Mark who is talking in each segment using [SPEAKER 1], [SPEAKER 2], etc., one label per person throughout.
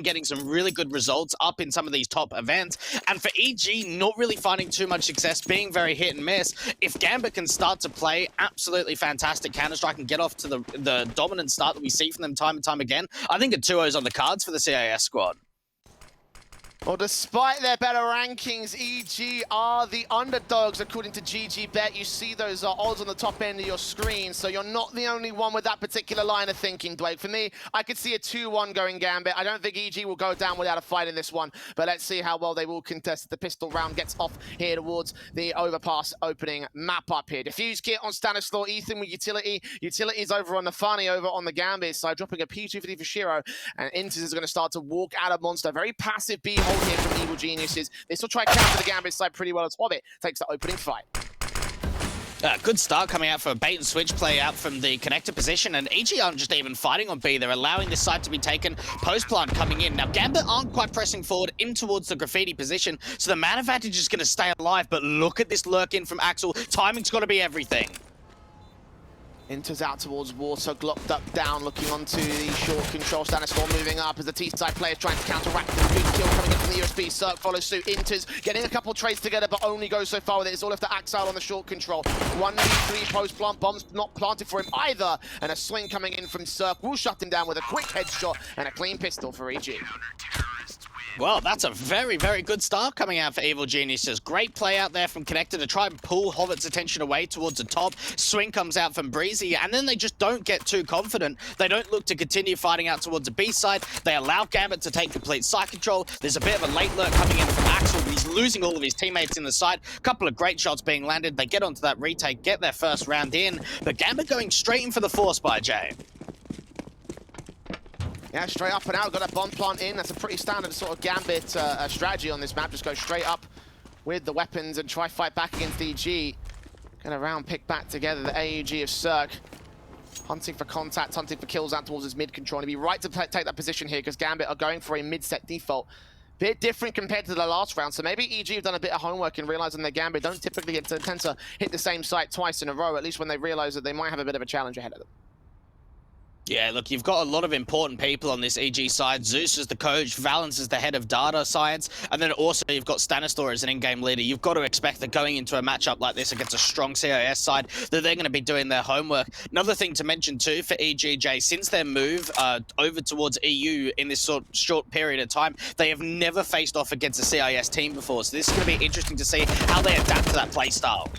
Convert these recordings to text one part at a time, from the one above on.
[SPEAKER 1] getting some really good results up in some of these top events. And for EG, not really finding too much success, being very hit and miss. If Gambit can start to play absolutely fantastic Counter-Strike and get off to the dominant start that we see from them time and time again, I think a 2-0's on the cards for the CIS squad.
[SPEAKER 2] Well, despite their better rankings, EG are the underdogs according to GGBet. You see those odds on the top end of your screen, so you're not the only one with that particular line of thinking, Blake. For me, I could see a 2-1 going Gambit. I don't think EG will go down without a fight in this one, but let's see how well they will contest. The pistol round gets off here towards the Overpass opening map up here. Diffuse kit on Stanislaw, Ethan with utility. Utility's over on the Nafani, over on the Gambit side, dropping a P250 for Shiro, and Inters is going to start to walk out of Monster. Very passive B hold here from Evil Geniuses. They still try to counter the Gambit side pretty well as Hobbit takes the opening fight.
[SPEAKER 1] Good start coming out for a bait and switch play out from the connector position, and EG aren't just even fighting on B, they're allowing this side to be taken. Post plant coming in. Now Gambit aren't quite pressing forward in towards the graffiti position, so the man advantage is going to stay alive, but look at this lurk in from Axel. Timing's got to be everything.
[SPEAKER 2] Inters out towards water, Glock duck down, looking onto the short control. Stanislaw moving up as the T-side players trying to counteract the big kill coming in from the USB. Cirque follows suit. Inters getting a couple trades together, but only goes so far with it. It's all left to Axel on the short control. 1v3 post plant, bombs not planted for him either, and a swing coming in from Cirque will shut him down with a quick headshot and a clean pistol for EG.
[SPEAKER 1] Well, that's a very, very good start coming out for Evil Geniuses. Great play out there from Connector to try and pull Hovit's attention away towards the top. Swing comes out from Breezy, and then they just don't get too confident. They don't look to continue fighting out towards the B side. They allow Gambit to take complete side control. There's a bit of a late lurk coming in from Axel. He's losing all of his teammates in the side. A couple of great shots being landed. They get onto that retake, get their first round in, but Gambit going straight in for the force by Jay.
[SPEAKER 2] Yeah, straight up and out, got a bomb plant in. That's a pretty standard sort of Gambit strategy on this map. Just go straight up with the weapons and try fight back against EG. Get a round pick back together, the AEG of Cirque. Hunting for contact, hunting for kills out towards his mid-control. And he'd be right to take that position here because Gambit are going for a mid-set default. Bit different compared to the last round, so maybe EG have done a bit of homework in realizing their Gambit don't typically tend to hit the same site twice in a row, at least when they realize that they might have a bit of a challenge ahead of them.
[SPEAKER 1] Yeah, look, you've got a lot of important people on this EG side. Zeus is the coach, Valence is the head of data science, and then also you've got Stanislaw as an in-game leader. You've got to expect that going into a matchup like this against a strong CIS side, that they're going to be doing their homework. Another thing to mention too for EGJ, since their move over towards EU in this short period of time, they have never faced off against a CIS team before, so this is going to be interesting to see how they adapt to that play style.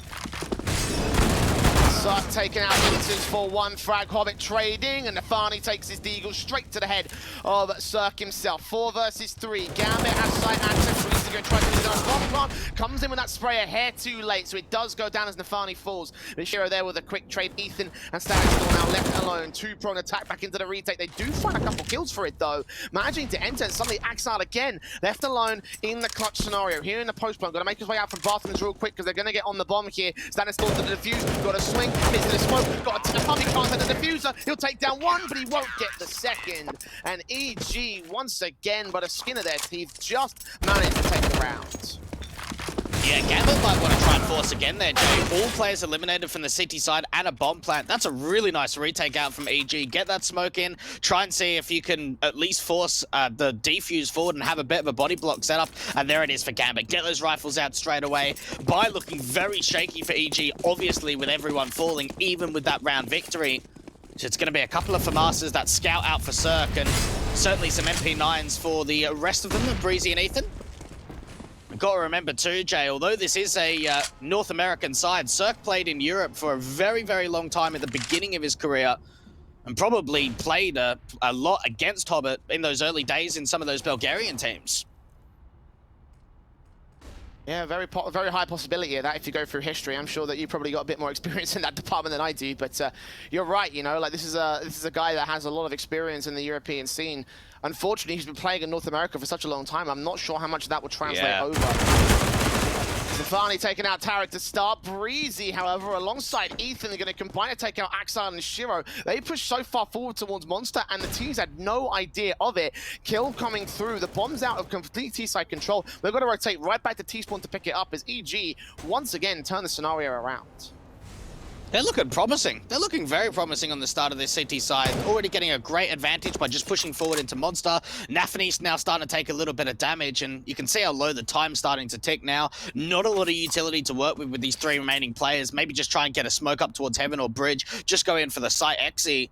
[SPEAKER 2] Cirque taking out Inters for one frag. Hobbit trading, and Nafani takes his deagle straight to the head of Cirque himself. 4 versus 3. Gambit has site access. Needs to go try to do it. Bomb plant comes in with that spray a hair too late, so it does go down as Nafani falls. Bashiro there with a quick trade. Ethan and Stanislaw now left alone. 2-prone attack back into the retake. They do find a couple kills for it though. Managing to enter, and suddenly Axel again left alone in the clutch scenario. Here in the post plant, gonna make his way out from bathrooms real quick because they're gonna get on the bomb here. Stanislaw to the defuse, got a swing. Missed the smoke, got a pump, he can't hit the diffuser. He'll take down one, but he won't get the second. And EG, once again, but a skin of their teeth, just managed to take the round.
[SPEAKER 1] Yeah, Gambit might want to try and force again there, Jay. All players eliminated from the city side and a bomb plant. That's a really nice retake out from EG. Get that smoke in. Try and see if you can at least force the defuse forward and have a bit of a body block set up. And there it is for Gambit. Get those rifles out straight away. By looking very shaky for EG, obviously with everyone falling, even with that round victory. So it's going to be a couple of FAMASas, that scout out for Cirque, and certainly some MP9s for the rest of them, Breezy and Ethan. Got to remember too, Jay, although this is a North American side, Cirque played in Europe for a very, very long time at the beginning of his career and probably played a lot against Hobbit in those early days in some of those Bulgarian teams.
[SPEAKER 2] Yeah, very high possibility of that if you go through history. I'm sure that you probably got a bit more experience in that department than I do, but you're right, you know, like this is a guy that has a lot of experience in the European scene. Unfortunately, he's been playing in North America for such a long time. I'm not sure how much of that will translate over. Nafani taking out Tarek to start. Breezy, however, alongside Ethan, they're going to combine to take out Axel and Shiro. They pushed so far forward towards Monster, and the teams had no idea of it. Kill coming through. The bomb's out of complete T-side control. They've got to rotate right back to T-spawn to pick it up as EG once again turn the scenario around.
[SPEAKER 1] They're looking promising. They're looking very promising on the start of this CT side. Already getting a great advantage by just pushing forward into Monster. Nafany's now starting to take a little bit of damage, and you can see how low the time's starting to tick now. Not a lot of utility to work with these 3 remaining players. Maybe just try and get a smoke up towards Heaven or Bridge. Just go in for the site XE.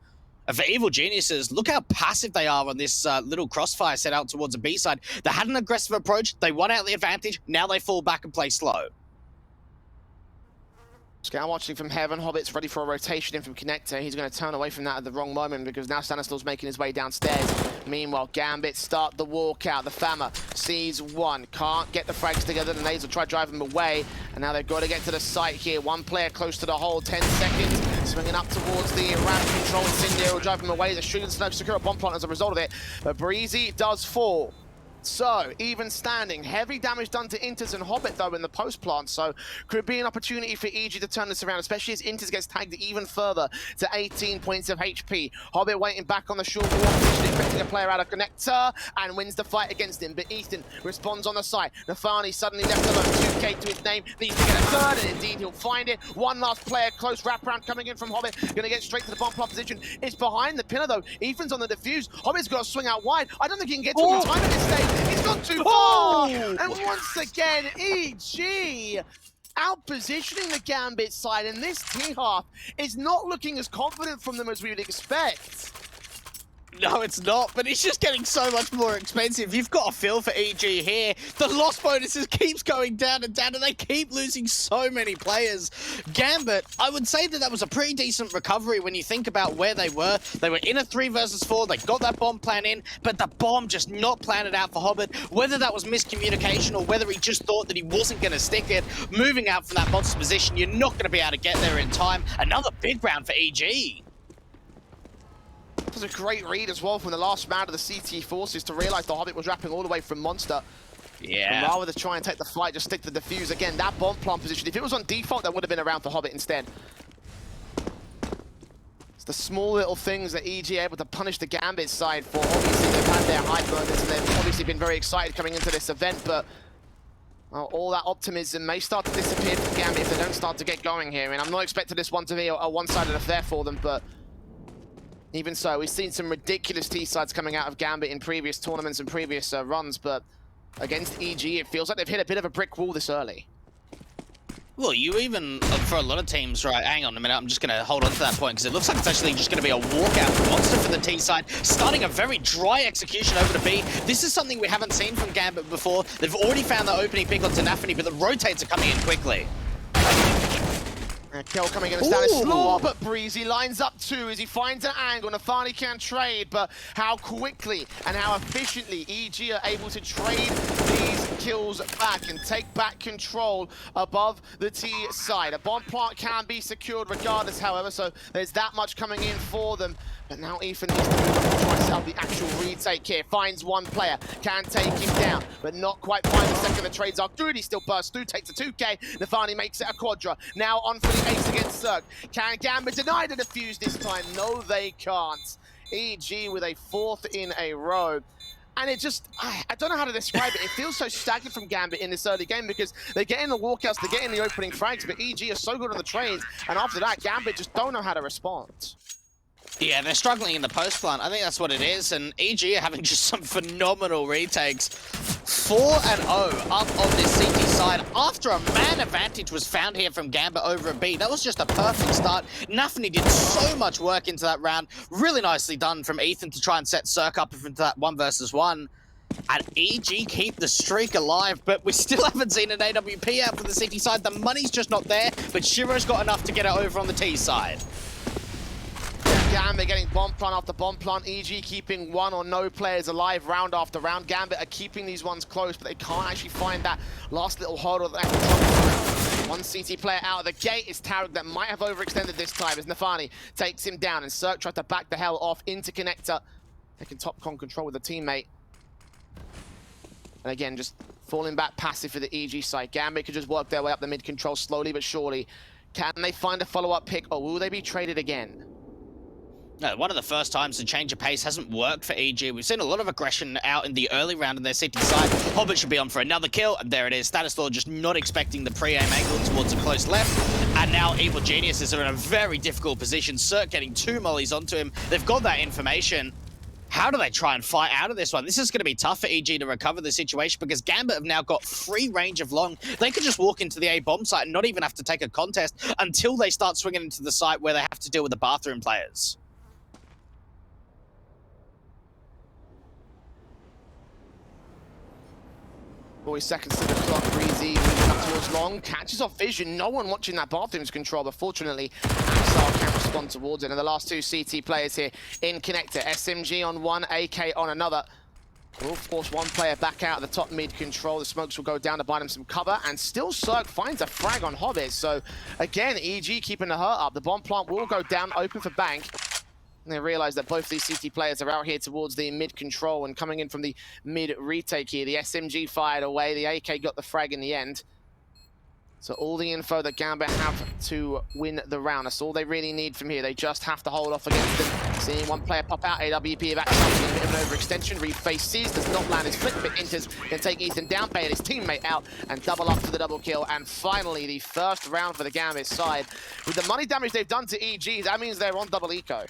[SPEAKER 1] For Evil Geniuses, look how passive they are on this little crossfire set out towards the B side. They had an aggressive approach. They won out the advantage. Now they fall back and play slow.
[SPEAKER 2] Scout watching from Heaven. Hobbit's ready for a rotation in from Connector. He's going to turn away from that at the wrong moment because now Stanislav's making his way downstairs. Meanwhile, Gambit start the walkout. The Fama sees one. Can't get the frags together. The nades will try to drive them away. And now they've got to get to the site here. One player close to the hole. 10 seconds. Swinging up towards the ramp control. It's in there. Will drive them away. The shooting snow secure a bomb plant as a result of it. But Breezy does fall. So, even standing, heavy damage done to Inters and Hobbit though in the post plant, so could be an opportunity for EG to turn this around, especially as Inters gets tagged even further to 18 points of HP. Hobbit waiting back on the short wall, expecting a player out of Connector, and wins the fight against him, but Ethan responds on the side. Nafany suddenly left alone, 2K to his name, needs to get a third, and indeed he'll find it. One last player, close wraparound coming in from Hobbit, gonna get straight to the bomb plant position. It's behind the pillar though, Ethan's on the defuse, Hobbit's got to swing out wide. I don't think he can get to him in time at this stage. He's gone too far! And once again, EG out-positioning the Gambit side, and this T-half is not looking as confident from them as we would expect.
[SPEAKER 1] No, it's not, but it's just getting so much more expensive. You've got a feel for EG here. The loss bonuses keeps going down and down, and they keep losing so many players. Gambit, I would say that was a pretty decent recovery when you think about where they were. They were in a 3 versus 4. They got that bomb plan in, but the bomb just not planted out for Hobbit. Whether that was miscommunication or whether he just thought that he wasn't going to stick it, moving out from that monster position, you're not going to be able to get there in time. Another big round for EG.
[SPEAKER 2] It was a great read as well from the last round of the CT forces to realise the Hobbit was wrapping all the way from Monster.
[SPEAKER 1] Yeah.
[SPEAKER 2] And rather than try and take the fight, just stick to the defuse. Again, that bomb plant position, if it was on default, that would have been around for Hobbit instead. It's the small little things that EG are able to punish the Gambit side for. Obviously, they've had their high moments and they've obviously been very excited coming into this event, but well, all that optimism may start to disappear from Gambit if they don't start to get going here. And I'm not expecting this one to be a one-sided affair for them, but even so, we've seen some ridiculous T-sides coming out of Gambit in previous tournaments and previous runs, but against EG, it feels like they've hit a bit of a brick wall this early.
[SPEAKER 1] Well, you even, for a lot of teams, right, hang on a minute, I'm just going to hold on to that point, because it looks like it's actually just going to be a walkout for Monster for the T side, starting a very dry execution over to B. This is something we haven't seen from Gambit before. They've already found the opening pick onto Nafany, but the rotates are coming in quickly.
[SPEAKER 2] Kill coming in and Stanislaw, but Breezy lines up too as he finds an angle. Nafany can trade, but how quickly and how efficiently EG are able to trade these kills back and take back control above the T side. A bomb plant can be secured regardless, however, so there's that much coming in for them. But now Ethan needs to move up and try to set up the actual retake here. Finds one player, can take him down, but not quite find the second. The trades are good. He still bursts through, takes a 2K. Nafany makes it a quadra. Now on for the ace against Zerg. Can Gambit deny the defuse this time? No, they can't. EG with a 4th in a row. And it just, I don't know how to describe it. It feels so stagnant from Gambit in this early game because they're getting the walkouts, they're getting the opening frags, but EG are so good on the trades. And after that, Gambit just don't know how to respond.
[SPEAKER 1] Yeah, they're struggling in the post plant. I think that's what it is. And EG are having just some phenomenal retakes. 4-0 up on this CT side after a man advantage was found here from Gambit over a B. That was just a perfect start. Nafany did so much work into that round. Really nicely done from Ethan to try and set Cirque up into that 1 versus 1. And EG keep the streak alive, but we still haven't seen an AWP out for the CT side. The money's just not there, but Shiro's got enough to get it over on the T side.
[SPEAKER 2] Gambit getting bomb plant after bomb plant. EG keeping 1 or no players alive round after round. Gambit are keeping these ones close, but they can't actually find that last little hurdle that they can. One CT player out of the gate is Tarek that might have overextended this time as Nafany takes him down and Cirque tries to back the hell off into Connector. Taking top con control with a teammate. And again, just falling back passive for the EG side. Gambit could just work their way up the mid control slowly but surely. Can they find a follow-up pick or will they be traded again?
[SPEAKER 1] No, one of the first times the change of pace hasn't worked for EG. We've seen a lot of aggression out in the early round in their city side. Hobbit should be on for another kill, and there it is. Status Law just not expecting the pre-aim angle towards a close left. And now Evil Geniuses are in a very difficult position. Cirque getting 2 mollies onto him. They've got that information. How do they try and fight out of this one? This is going to be tough for EG to recover the situation because Gambit have now got free range of long. They could just walk into the A bomb site and not even have to take a contest until they start swinging into the site where they have to deal with the bathroom players.
[SPEAKER 2] 40 seconds to the clock. Breezy moving up towards long, catches off vision. No one watching that bathroom's control, but fortunately, Axel can respond towards it. And the last 2 CT players here in connector. SMG on one, AK on another. Will force one player back out of the top mid control. The smokes will go down to buy them some cover, and still Cirque finds a frag on Hobbit. So again, EG keeping the hurt up. The bomb plant will go down, open for Bank. And they realize that both these CT players are out here towards the mid control and coming in from the mid retake here. The SMG fired away, the AK got the frag in the end. So all the info that Gambit have to win the round. That's all they really need from here. They just have to hold off against them. Seeing one player pop out, AWP evacuating a bit of an overextension. Refaces, does not land his flick, but enters, can take Ethan down, pay his teammate out, and double up for the double kill. And finally, the first round for the Gambit side. With the money damage they've done to EG, that means they're on double eco.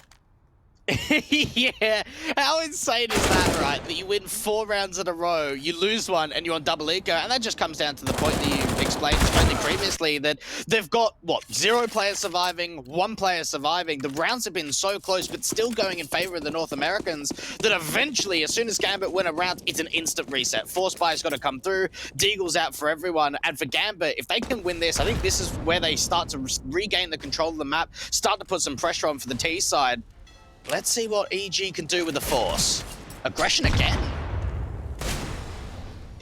[SPEAKER 1] Yeah, how insane is that, right? That you win 4 rounds in a row, you lose one, and you're on double eco, and that just comes down to the point that you explained previously, that they've got, what, 0 players surviving, 1 player surviving. The rounds have been so close, but still going in favor of the North Americans, that eventually, as soon as Gambit win a round, it's an instant reset. Force Spy's got to come through, Deagle's out for everyone, and for Gambit, if they can win this, I think this is where they start to regain the control of the map, start to put some pressure on for the T side. Let's see what EG can do with the Force. Aggression again.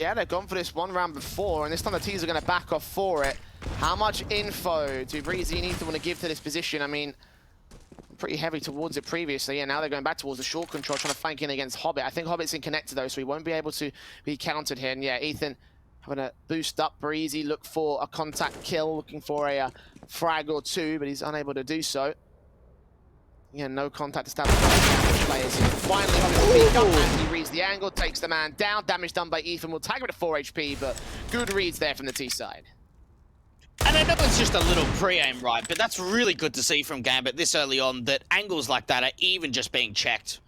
[SPEAKER 2] Yeah, they've gone for this one round before, and this time the T's are going to back off for it. How much info do Breezy and Ethan want to give to this position? I mean, pretty heavy towards it previously, and now they're going back towards the short control, trying to flank in against Hobbit. I think Hobbit's in connector though, so he won't be able to be countered here. And yeah, Ethan having a boost up. Breezy look for a contact kill, looking for a frag or 2, but he's unable to do so. Yeah, no contact established by the players here. Finally, Hobbit will peek up, and he reads the angle, takes the man down. Damage done by Ethan. Will tag him to 4 HP, but good reads there from the T side.
[SPEAKER 1] And I know it's just a little pre-aim, right? But that's really good to see from Gambit this early on, that angles like that are even just being checked.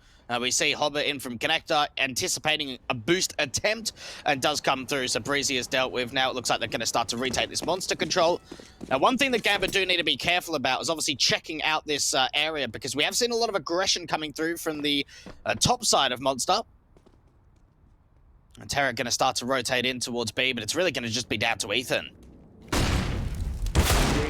[SPEAKER 1] We see Hobbit in from connector, anticipating a boost attempt, and does come through. So Breezy is dealt with. Now it looks like they're going to start to retake this monster control. Now, one thing that Gambit do need to be careful about is obviously checking out this area, because we have seen a lot of aggression coming through from the top side of Monster. And Terra going to start to rotate in towards B, but it's really going to just be down to Ethan.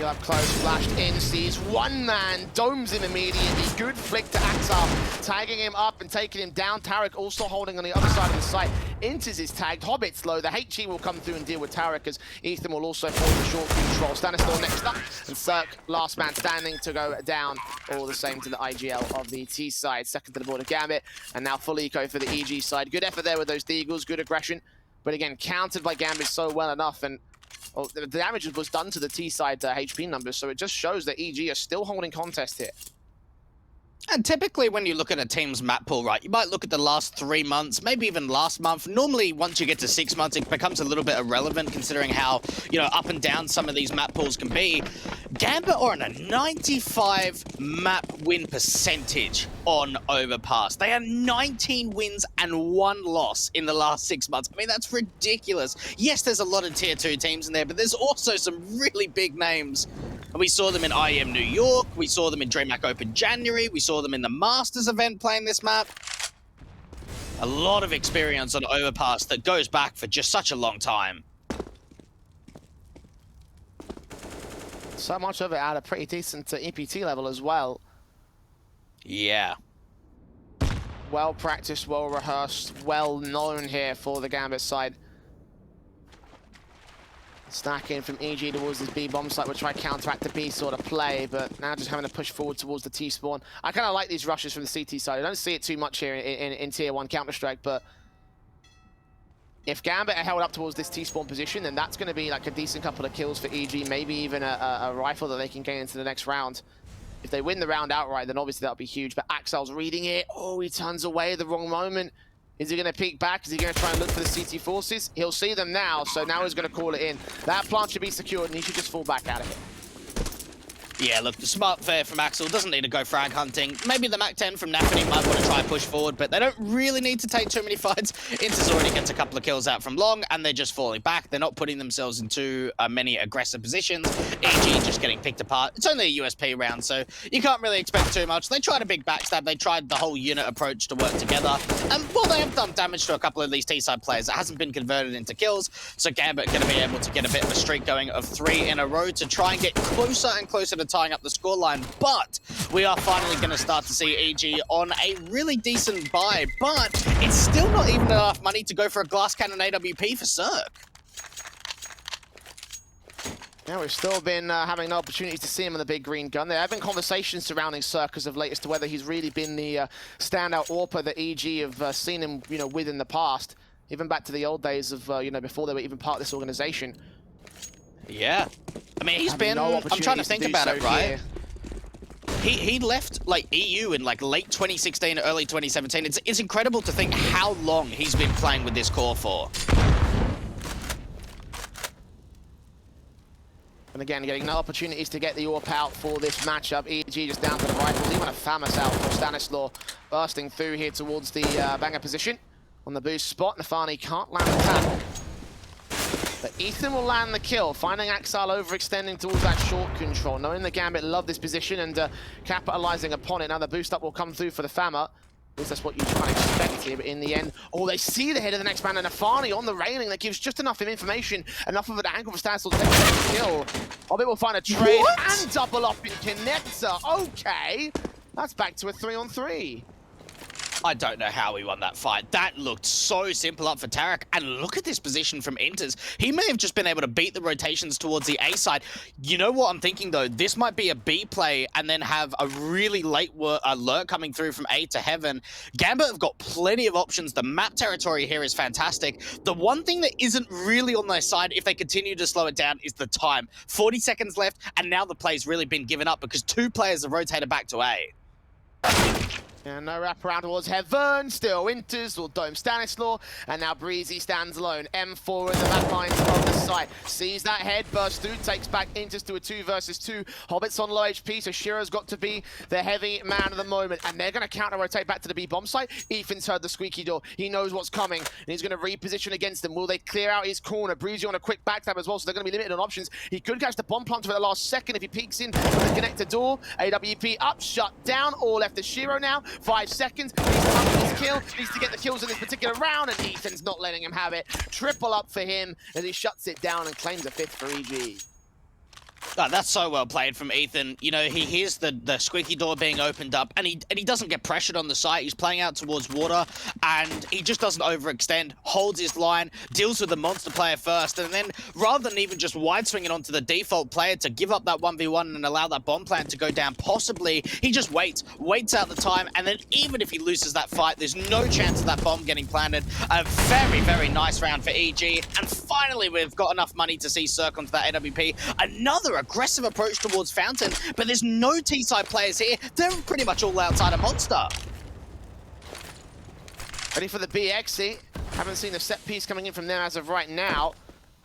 [SPEAKER 2] Up close, flashed in, sees one man, domes him immediately. Good flick to Axel, tagging him up and taking him down. Tarek also holding on the other side of the site. Enters is tagged. Hobbit's low. The HE will come through and deal with Tarek, as Ethan will also fall the short control. Stanislaw next up, and Cirque, last man standing to go down. All the same to the IGL of the T side. Second to the board of Gambit, and now full eco for the EG side. Good effort there with those Deagles, good aggression, but again, countered by Gambit so well enough, and well, the damage was done to the T-side HP numbers, so it just shows that EG are still holding contest here.
[SPEAKER 1] And typically when you look at a team's map pool, right, you might look at the last 3 months, maybe even last month. Normally, once you get to 6 months, it becomes a little bit irrelevant considering how, you know, up and down some of these map pools can be. Gambit are on a 95 map win percentage on Overpass. They are 19 wins and 1 loss in the last 6 months. I mean, that's ridiculous. Yes, there's a lot of tier 2 teams in there, but there's also some really big names. And we saw them in IEM New York, we saw them in DreamHack Open January, we saw them in the Masters event playing this map. A lot of experience on Overpass that goes back for just such a long time.
[SPEAKER 2] So much of it at a pretty decent EPT level as well.
[SPEAKER 1] Yeah.
[SPEAKER 2] Well practiced, well rehearsed, well known here for the Gambit side. Stacking from EG towards this B bomb site, which try counteract the B sort of play, but now just having to push forward towards the T spawn. I kind of like these rushes from the CT side. I don't see it too much here in Tier 1 Counter-Strike, but if Gambit are held up towards this T spawn position, then that's going to be like a decent couple of kills for EG, maybe even a rifle that they can gain into the next round. If they win the round outright, then obviously that'll be huge. But Axel's reading it. Oh, he turns away at the wrong moment. Is he going to peek back? Is he going to try and look for the CT forces? He'll see them now, so now he's going to call it in. That plant should be secured, and he should just fall back out of it.
[SPEAKER 1] Yeah, look, the smart fair from Axel doesn't need to go frag hunting. Maybe the MAC-10 from Nafany might want to try and push forward, but they don't really need to take too many fights. Inters already gets a couple of kills out from long, and they're just falling back. They're not putting themselves into many aggressive positions. EG just getting picked apart. It's only a USP round, so you can't really expect too much. They tried a big backstab. They tried the whole unit approach to work together. And while they have done damage to a couple of these T-side players, it hasn't been converted into kills. So Gambit going to be able to get a bit of a streak going of 3 in a row to try and get closer and closer to tying up the scoreline. But we are finally going to start to see EG on a really decent buy, but it's still not even enough money to go for a glass cannon AWP for Cirque.
[SPEAKER 2] Yeah, we've still been having no opportunities to see him on the big green gun. There have been conversations surrounding Cirque as of late as to whether he's really been the standout AWPer that EG have seen him, with in the past, even back to the old days of, before they were even part of this organization.
[SPEAKER 1] Yeah, I mean, he's been. I'm trying to think about it, right? Here. He left like EU in like late 2016, early 2017. It's incredible to think how long he's been playing with this core for.
[SPEAKER 2] And again, getting no opportunities to get the AWP out for this matchup. EG just down to the rifles, even a FAMAS out for Stanislaw, bursting through here towards the banger position. On the boost spot, Nafany can't land the tap. But Ethan will land the kill, finding Axel overextending towards that short control, knowing the Gambit love this position and capitalizing upon it. Now the boost up will come through for the FAMA. At least that's what you try and expect here, but in the end, they see the head of the next man, and Nafany on the railing that gives just enough information, enough of an angle for Stanislaw to take the kill. Hobbit will find a trade and double up in connector. Okay, that's back to a 3-on-3.
[SPEAKER 1] I don't know how he won that fight. That looked so simple up for Tarek. And look at this position from Inters. He may have just been able to beat the rotations towards the A side. You know what I'm thinking, though? This might be a B play and then have a really late alert coming through from A to Heaven. Gambit have got plenty of options. The map territory here is fantastic. The one thing that isn't really on their side, if they continue to slow it down, is the time. 40 seconds left, and now the play's really been given up because 2 players have rotated back to A.
[SPEAKER 2] And no wraparound towards Heaven, still Inters will dome Stanislaw, and now Breezy stands alone. M4 in the back lines of the site. Sees that head burst through, takes back Inters to a 2 versus 2. Hobbit's on low HP, so Shiro's got to be the heavy man of the moment, and they're going to counter-rotate back to the B bomb site. Ethan's heard the squeaky door. He knows what's coming, and he's going to reposition against them. Will they clear out his corner? Breezy on a quick backstab as well, so they're going to be limited on options. He could catch the bomb planter at the last second if he peeks in from the connector door. AWP up, shut down, all left to Shiro now. 5 seconds, needs to up his kill, needs to get the kills in this particular round, and Ethan's not letting him have it. Triple up for him as he shuts it down and claims a 5th for EG.
[SPEAKER 1] Oh, that's so well played from Ethan. You know, he hears the squeaky door being opened up, and he doesn't get pressured on the site. He's playing out towards water, and he just doesn't overextend, holds his line, deals with the monster player first, and then rather than even just wide swing it onto the default player to give up that 1v1 and allow that bomb plant to go down possibly, he just waits out the time, and then even if he loses that fight, there's no chance of that bomb getting planted. A very, very nice round for EG, and finally we've got enough money to see Cirque onto that AWP. Another aggressive approach towards Fountain, but there's no T-side players here. They're pretty much all outside of Monster.
[SPEAKER 2] Ready for the BX. Haven't seen a set piece coming in from them as of right now.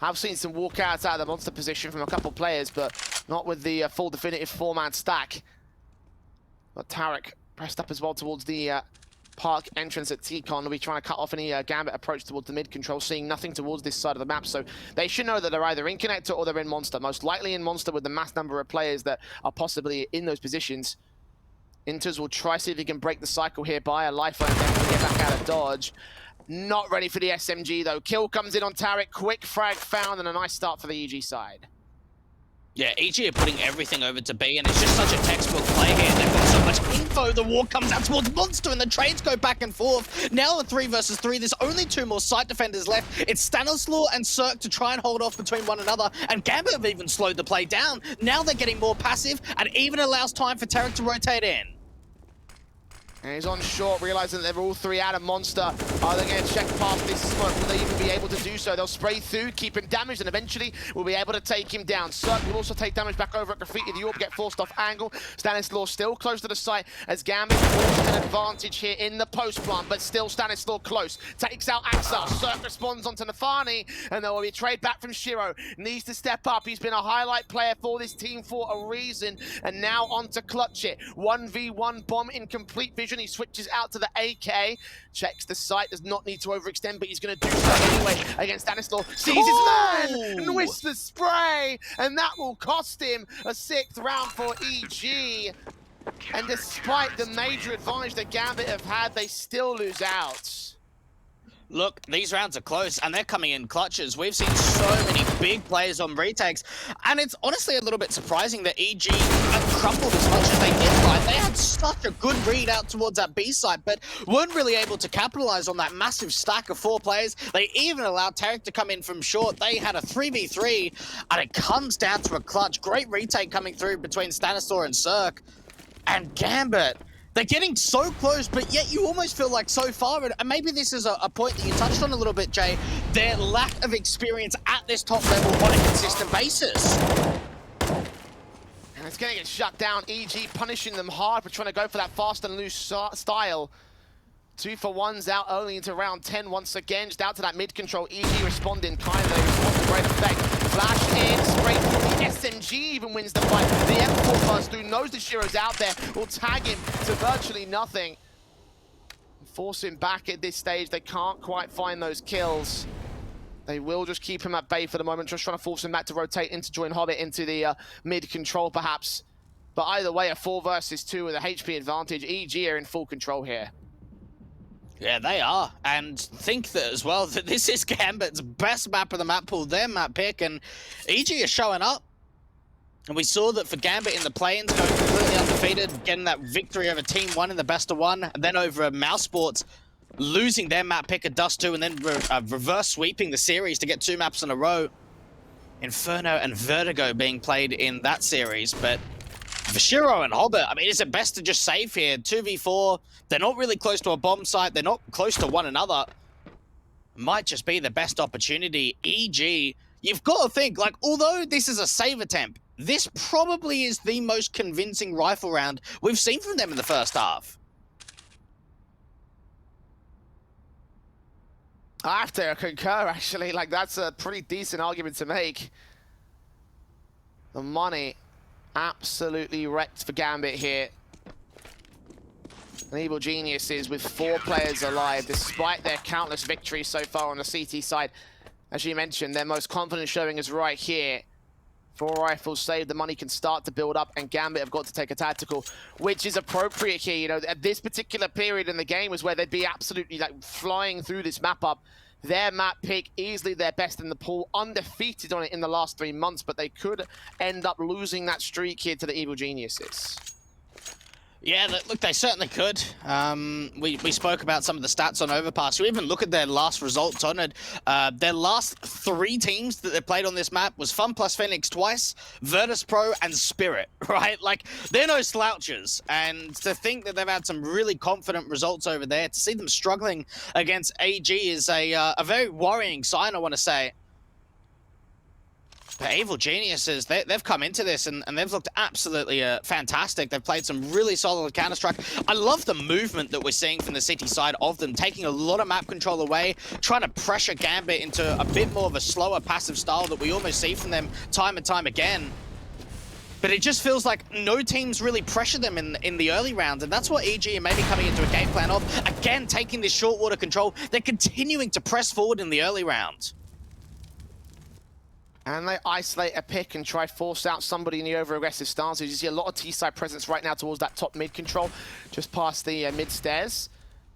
[SPEAKER 2] I've seen some walkouts out of the Monster position from a couple players, but not with the full definitive 4-man stack. But Tarek pressed up as well towards the park entrance at T-Con. Will be trying to cut off any Gambit approach towards the mid-control, seeing nothing towards this side of the map. So they should know that they're either in Connector or they're in Monster. Most likely in Monster with the mass number of players that are possibly in those positions. Inters will try see if he can break the cycle here by a lifeline and get back out of dodge. Not ready for the SMG though. Kill comes in on Tarek. Quick frag found and a nice start for the EG side.
[SPEAKER 1] Yeah, EG are putting everything over to B, and it's just such a textbook play here. They've got so much info. The war comes out towards Monster, and the trades go back and forth. Now a 3 versus 3. There's only 2 more site defenders left. It's Stanislaw and Cirque to try and hold off between one another, and Gambit have even slowed the play down. Now they're getting more passive, and even allows time for Tarek to rotate in.
[SPEAKER 2] And he's on short, realizing that they're all three out of Monster. Are they going to check past this smoke? Will they even be able to do so? They'll spray through, keep him damaged, and eventually will be able to take him down. Cirque will also take damage back over at Graffiti. The Orb get forced off angle. Stanislaw still close to the site as Gambit holds an advantage here in the post plant, but still Stanislaw close. Takes out Axel. Cirque responds onto Nafani, and there will be a trade back from Shiro. Needs to step up. He's been a highlight player for this team for a reason, and now on to clutch it. 1v1 bomb in complete vision. He switches out to the AK, checks the site, does not need to overextend, but he's going to do so anyway against Stanislaw. Sees his man and whisks the spray, and that will cost him a 6th round for EG. And despite the major advantage that Gambit have had, they still lose out.
[SPEAKER 1] Look, these rounds are close, and they're coming in clutches. We've seen so many big players on retakes, and it's honestly a little bit surprising that EG have crumbled as much as they did. Right? They had such a good read out towards that B site, but weren't really able to capitalize on that massive stack of 4 players. They even allowed Tarek to come in from short. They had a 3v3, and it comes down to a clutch. Great retake coming through between Stanislaw and Cirque, and Gambit. They're getting so close, but yet you almost feel like so far, and maybe this is a point that you touched on a little bit, Jay, their lack of experience at this top level on a consistent basis.
[SPEAKER 2] And it's going to get shut down. EG punishing them hard for trying to go for that fast and loose style. 2 for 1's out early into round 10 once again. Just out to that mid control. EG responding kindly. Responds to great effect. Flash in, straight through the SMG even wins the fight. The M4 burst through, knows the Shiro's out there, will tag him to virtually nothing. Force him back at this stage. They can't quite find those kills. They will just keep him at bay for the moment, just trying to force him back to rotate in to join Hobbit into the mid control perhaps. But either way, a 4 versus 2 with a HP advantage. EG are in full control here.
[SPEAKER 1] Yeah, they are, and think that as well that this is Gambit's best map of the map pool, their map pick, and EG is showing up. And we saw that for Gambit in the play-ins, going completely undefeated, getting that victory over Team 1 in the best of 1, and then over Mouse Sports, losing their map pick at Dust 2, and then reverse sweeping the series to get 2 maps in a row. Inferno and Vertigo being played in that series, but for Shiro and Hobbit, I mean, is it best to just save here? 2v4, they're not really close to a bomb site, they're not close to one another. Might just be the best opportunity. EG, you've got to think, like, although this is a save attempt, this probably is the most convincing rifle round we've seen from them in the first half.
[SPEAKER 2] I have to concur, actually. Like, that's a pretty decent argument to make. The money absolutely wrecked for Gambit here. And Evil Geniuses with 4 players alive, despite their countless victories so far on the CT side. As you mentioned, their most confident showing is right here. 4 rifles saved, the money can start to build up, and Gambit have got to take a tactical, which is appropriate here. You know, at this particular period in the game was where they'd be absolutely like flying through this map up. Their map pick, easily their best in the pool, undefeated on it in the last 3 months, but they could end up losing that streak here to the Evil Geniuses.
[SPEAKER 1] Yeah, look, they certainly could. We spoke about some of the stats on Overpass. You even look at their last results on it. Their last 3 teams that they played on this map was Fun plus Phoenix twice, Virtus Pro, and Spirit, right? Like, they're no slouches. And to think that they've had some really confident results over there, to see them struggling against AG is a very worrying sign, I want to say. The Evil Geniuses, they've come into this and they've looked absolutely fantastic. They've played some really solid Counter-Strike. I love the movement that we're seeing from the City side of them, taking a lot of map control away, trying to pressure Gambit into a bit more of a slower passive style that we almost see from them time and time again. But it just feels like no teams really pressure them in the early rounds, and that's what EG are maybe coming into a game plan of. Again, taking this short water control, they're continuing to press forward in the early rounds.
[SPEAKER 2] And they isolate a pick and try force out somebody in the over-aggressive stances. You see a lot of T-side presence right now towards that top mid control, just past the mid stairs.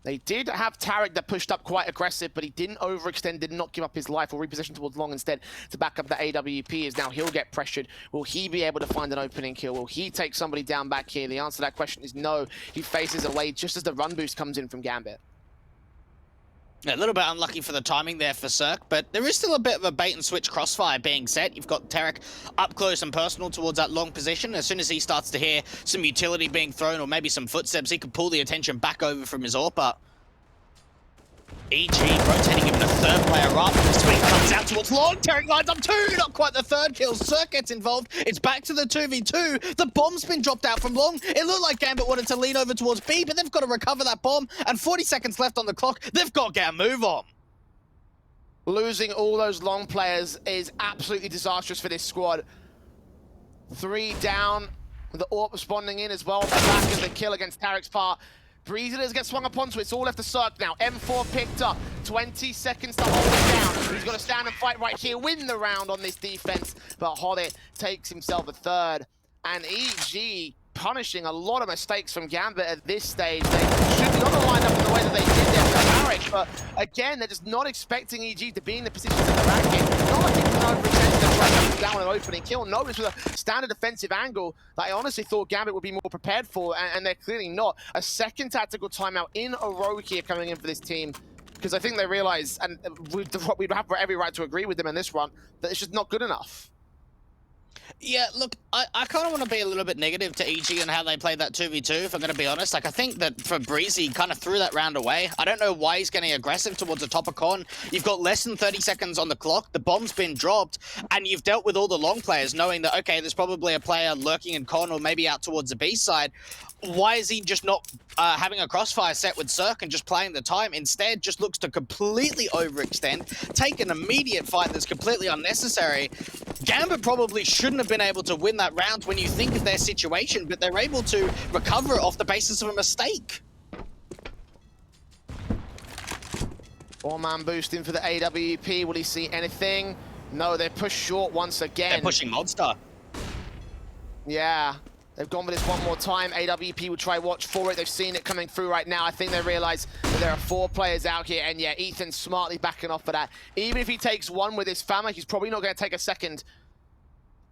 [SPEAKER 2] They did have Tarek that pushed up quite aggressive, but he didn't overextend, did not give up his life, or reposition towards long instead to back up the AWP, as now he'll get pressured. Will he be able to find an opening kill? Will he take somebody down back here? The answer to that question is no. He faces away just as the run boost comes in from Gambit.
[SPEAKER 1] A little bit unlucky for the timing there for Cirque, but there is still a bit of a bait and switch crossfire being set. You've got Tarek up close and personal towards that long position. As soon as he starts to hear some utility being thrown or maybe some footsteps, he could pull the attention back over from his AWP. EG rotating even a third player up. The swing comes out towards long. Tarek lines up two. Not quite the third kill. Cirque gets involved. It's back to the 2v2. The bomb's been dropped out from long. It looked like Gambit wanted to lean over towards B, but they've got to recover that bomb. And 40 seconds left on the clock. They've got to get a move on.
[SPEAKER 2] Losing all those long players is absolutely disastrous for this squad. 3 down, with the AWP responding in as well. The back of the kill against Tarek's part. Breezy does get swung up onto it. It's all left to Cirque now. M4 picked up. 20 seconds to hold it down. He's got to stand and fight right here, win the round on this defense. But Hoddit takes himself a third. And EG punishing a lot of mistakes from Gambit at this stage. They should not have lined up in the way that they did there for Tarek. But again, they're just not expecting EG to be in the positions in the racket. Not like it's no pretend to try to down an opening kill. No, this was a standard defensive angle that I honestly thought Gambit would be more prepared for, and they're clearly not. A second tactical timeout in a row here coming in for this team, because I think they realize, and we'd have every right to agree with them in this run, that it's just not good enough.
[SPEAKER 1] Yeah, look, I kind of want to be a little bit negative to EG and how they played that 2v2, if I'm going to be honest. Like, I think that for Breezy, kind of threw that round away. I don't know why he's getting aggressive towards the top of con. You've got less than 30 seconds on the clock, the bomb's been dropped, and you've dealt with all the long players, knowing that, okay, there's probably a player lurking in con or maybe out towards the B side. Why is he just not having a crossfire set with Cirque and just playing the time? Instead, just looks to completely overextend, take an immediate fight that's completely unnecessary. Gambit probably shouldn't have been able to win that round when you think of their situation, but they're able to recover it off the basis of a mistake.
[SPEAKER 2] 4-man boost in for the AWP. Will he see anything? No, they're pushed short once again.
[SPEAKER 1] They're pushing Monster.
[SPEAKER 2] Yeah. They've gone for this one more time. AWP will try watch for it. They've seen it coming through right now. I think they realize that there are 4 players out here, and yeah, Ethan's smartly backing off for that. Even if he takes one with his family, he's probably not going to take a second.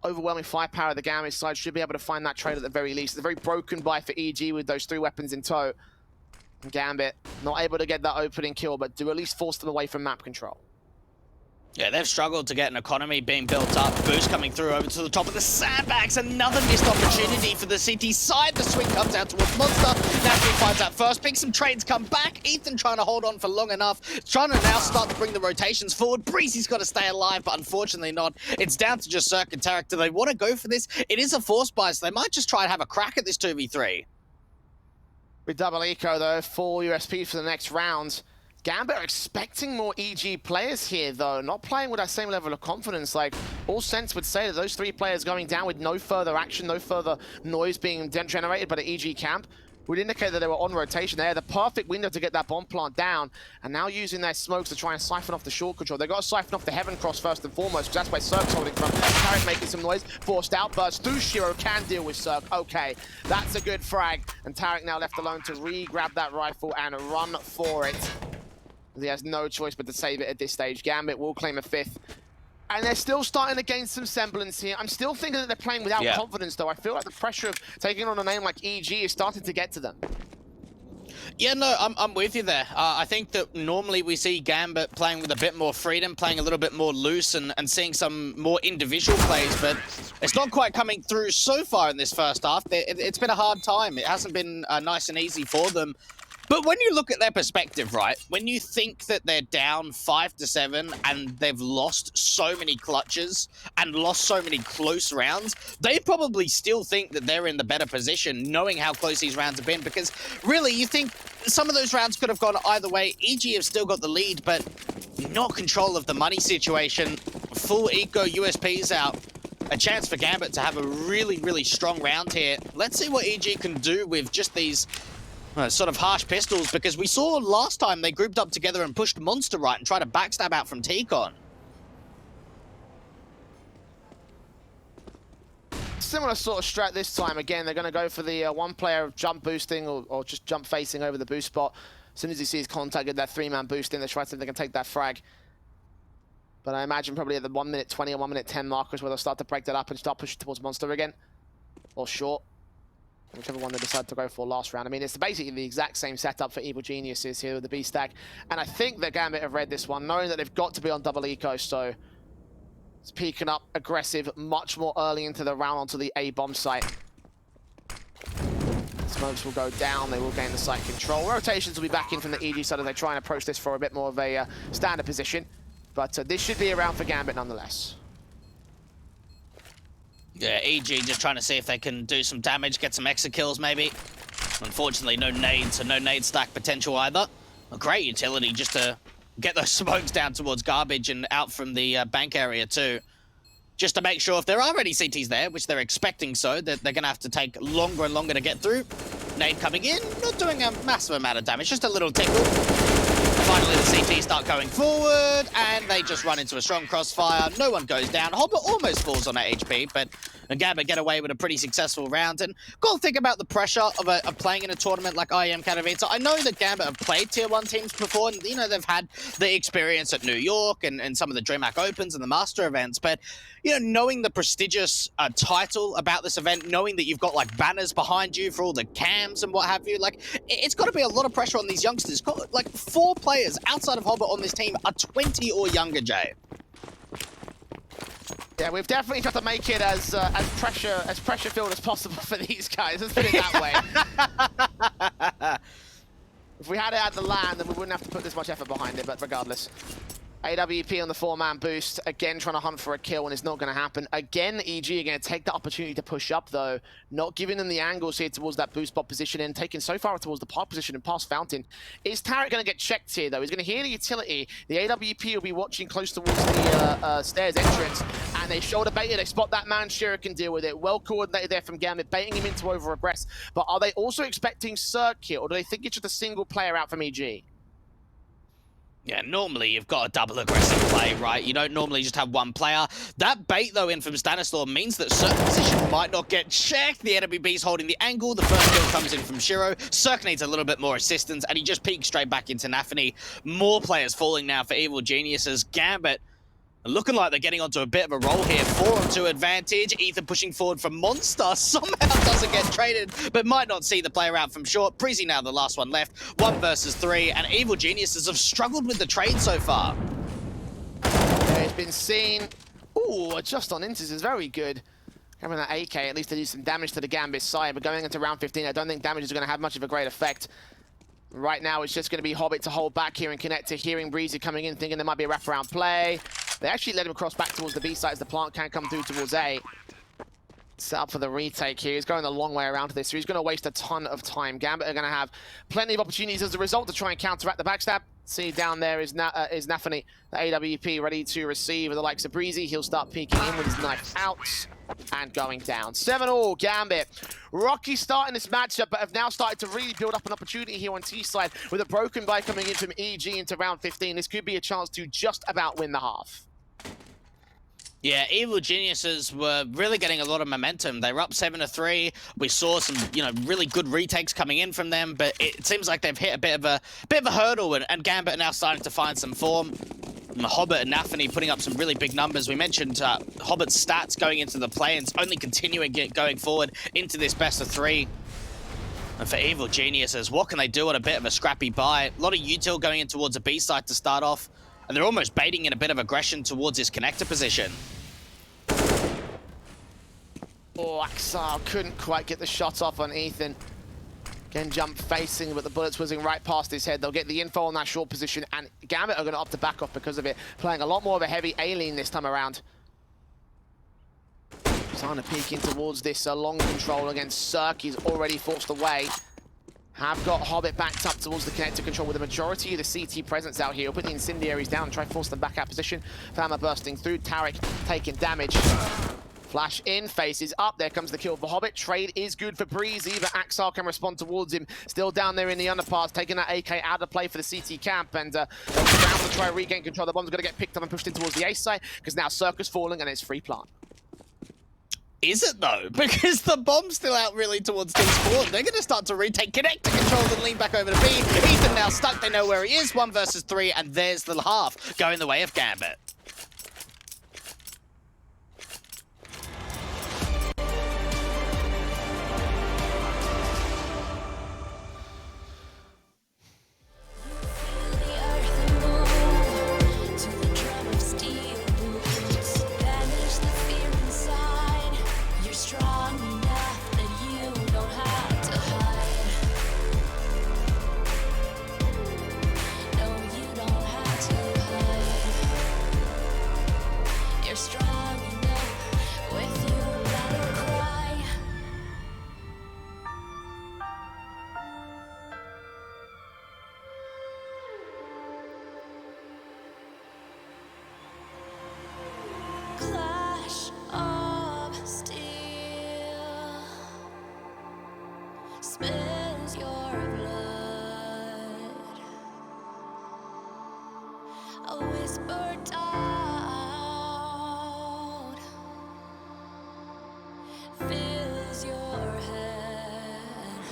[SPEAKER 2] Overwhelming firepower of the Gambit side should be able to find that trade at the very least. It's a very broken buy for EG with those 3 weapons in tow. Gambit not able to get that opening kill, but do at least force them away from map control.
[SPEAKER 1] Yeah, they've struggled to get an economy being built up. Boost coming through over to the top of the sandbags. Another missed opportunity for the CT side. The swing comes out towards Monster. Naturally finds out first. Picks some trades, come back. Ethan trying to hold on for long enough. Trying to now start to bring the rotations forward. Breezy's got to stay alive, but unfortunately not. It's down to just Cirque and Tarek. Do they want to go for this? It is a force buy, so they might just try and have a crack at this 2v3.
[SPEAKER 2] With double eco though, 4 USP for the next round. Gambit are expecting more EG players here, though. Not playing with that same level of confidence. Like, all sense would say that those 3 players going down with no further action, no further noise being generated by the EG camp would indicate that they were on rotation. They had the perfect window to get that bomb plant down, and now using their smokes to try and siphon off the short control. They've got to siphon off the Heaven Cross first and foremost, because that's where Cirque's holding from. Tarek making some noise. Forced outburst through Shiro, can deal with Cirque. Okay, that's a good frag. And Tarek now left alone to re-grab that rifle and run for it. He has no choice but to save it at this stage. Gambit will claim a 5th. And they're still starting to gain some semblance here. I'm still thinking that they're playing without confidence, though. I feel like the pressure of taking on a name like EG is starting to get to them.
[SPEAKER 1] Yeah, no, I'm with you there. I think that normally we see Gambit playing with a bit more freedom, playing a little bit more loose and seeing some more individual plays, but it's not quite coming through so far in this first half. It's been a hard time. It hasn't been nice and easy for them. But when you look at their perspective, right, when you think that they're down 5-7 and they've lost so many clutches and lost so many close rounds, they probably still think that they're in the better position, knowing how close these rounds have been, because really you think some of those rounds could have gone either way. EG have still got the lead, but not control of the money situation. Full eco USPs out. A chance for Gambit to have a really, really strong round here. Let's see what EG can do with just these sort of harsh pistols, because we saw last time they grouped up together and pushed Monster right and tried to backstab out from T-Con.
[SPEAKER 2] Similar sort of strat this time. Again, they're going to go for the 1 player jump boosting or just jump facing over the boost spot. As soon as he sees contact, get that 3-man boost in, they try to see if they can take that frag. But I imagine probably at the 1:20 or 1:10 markers where they'll start to break that up and start pushing towards Monster again. Or short. Whichever one they decide to go for last round. I mean, it's basically the exact same setup for Evil Geniuses here with the B stack. And I think that Gambit have read this one, knowing that they've got to be on double eco, so it's peeking up aggressive much more early into the round onto the A bomb site. Smokes will go down, they will gain the site control. Rotations will be back in from the EG side as they try and approach this for a bit more of a standard position. But this should be a round for Gambit nonetheless.
[SPEAKER 1] Yeah, EG just trying to see if they can do some damage, get some extra kills maybe. Unfortunately, no nades, so no nade stack potential either. A great utility just to get those smokes down towards garbage and out from the bank area too. Just to make sure if there are any CTs there, which they're expecting so, that they're going to have to take longer and longer to get through. Nade coming in, not doing a massive amount of damage, just a little tickle. Finally, the CTs start going forward, and they just run into a strong crossfire. No one goes down. Hopper almost falls on that HP, but Gambit get away with a pretty successful round. And got to think about the pressure of playing in a tournament like IEM Katowice. I know that Gambit have played Tier 1 teams before, and you know they've had the experience at New York and some of the DreamHack Opens and the Master events, but you know, knowing the prestigious title about this event, knowing that you've got like banners behind you for all the cams and what have you, like it's got to be a lot of pressure on these youngsters. Like 4 players outside of Hobbit on this team are 20 or younger, Jay.
[SPEAKER 2] Yeah, we've definitely got to make it as pressure filled as possible for these guys. Let's put it that way. If we had it at the land, then we wouldn't have to put this much effort behind it. But regardless, AWP on the 4-man boost, again trying to hunt for a kill, and it's not going to happen. Again, EG are going to take the opportunity to push up, though, not giving them the angles here towards that boost spot position and taking so far towards the park position and past Fountain. Is Tarek going to get checked here, though? He's going to hear the utility. The AWP will be watching close towards the stairs entrance, and they shoulder baited. They spot that man. Shira can deal with it. Well coordinated there from Gambit, baiting him into over-aggress. But are they also expecting Cirque here, or do they think it's just a single player out from EG?
[SPEAKER 1] Yeah, normally you've got a double aggressive play, right? You don't normally just have one player. That bait, though, in from Stanislaw means that certain position might not get checked. The NWB's holding the angle. The first kill comes in from Shiro. Cirque needs a little bit more assistance, and he just peeks straight back into Nafany. More players falling now for Evil Geniuses. Gambit looking like they're getting onto a bit of a roll here. 4-on-2 advantage. Ethan pushing forward for Monster. Somehow doesn't get traded, but might not see the player out from short. Breezy now the last one left. 1 versus 3, and Evil Geniuses have struggled with the trade so far.
[SPEAKER 2] Yeah, it's been seen. Ooh, just on Intis is very good. Having that AK, at least to do some damage to the Gambit side, but going into round 15, I don't think damage is going to have much of a great effect. Right now, it's just going to be Hobbit to hold back here and connect to hearing Breezy coming in, thinking there might be a wraparound play. They actually let him cross back towards the B side as the plant can come through towards A. Set up for the retake here. He's going a long way around to this, so he's going to waste a ton of time. Gambit are going to have plenty of opportunities as a result to try and counteract the backstab. See down there is Nafany, the AWP, ready to receive with the likes of Breezy. He'll start peeking in with his knife out and going down. 7-all, Gambit. Rocky starting this matchup, but have now started to really build up an opportunity here on T-side with a broken buy coming in from EG into round 15. This could be a chance to just about win the half.
[SPEAKER 1] Yeah, Evil Geniuses were really getting a lot of momentum. They were up 7-3. We saw some, you know, really good retakes coming in from them, but it seems like they've hit a bit of a hurdle, and Gambit are now starting to find some form. And Hobbit and Nafany putting up some really big numbers. We mentioned Hobbit's stats going into the play-ins, only continuing going forward into this best of 3. And for Evil Geniuses, what can they do on a bit of a scrappy buy? A lot of util going in towards a B side to start off. And they're almost baiting in a bit of aggression towards his connector position.
[SPEAKER 2] Oh, Axar couldn't quite get the shot off on Ethan. Again, jump facing, but the bullet's whizzing right past his head. They'll get the info on that short position, and Gambit are going to opt to back off because of it. Playing a lot more of a heavy A-lean this time around. Trying to peek in towards this long control against Cirque. He's already forced away. Have got Hobbit backed up towards the connector control with the majority of the CT presence out here. We'll put the incendiaries down and try to force them back out position. Fama bursting through. Tarek taking damage. Flash in, faces up. There comes the kill for Hobbit. Trade is good for Breezy, but Axar can respond towards him. Still down there in the underpass, taking that AK out of play for the CT camp, and down to try to regain control. The bomb's going to get picked up and pushed in towards the A side, because now Circus falling and it's free plant.
[SPEAKER 1] Is it though? Because the bomb's still out really towards Team Sport. They're going to start to retake connector control and lean back over to B. Ethan now stuck. They know where he is. 1 versus 3, and there's the half going the way of Gambit.
[SPEAKER 3] clash of steel spills your blood. A whisper out fills your head,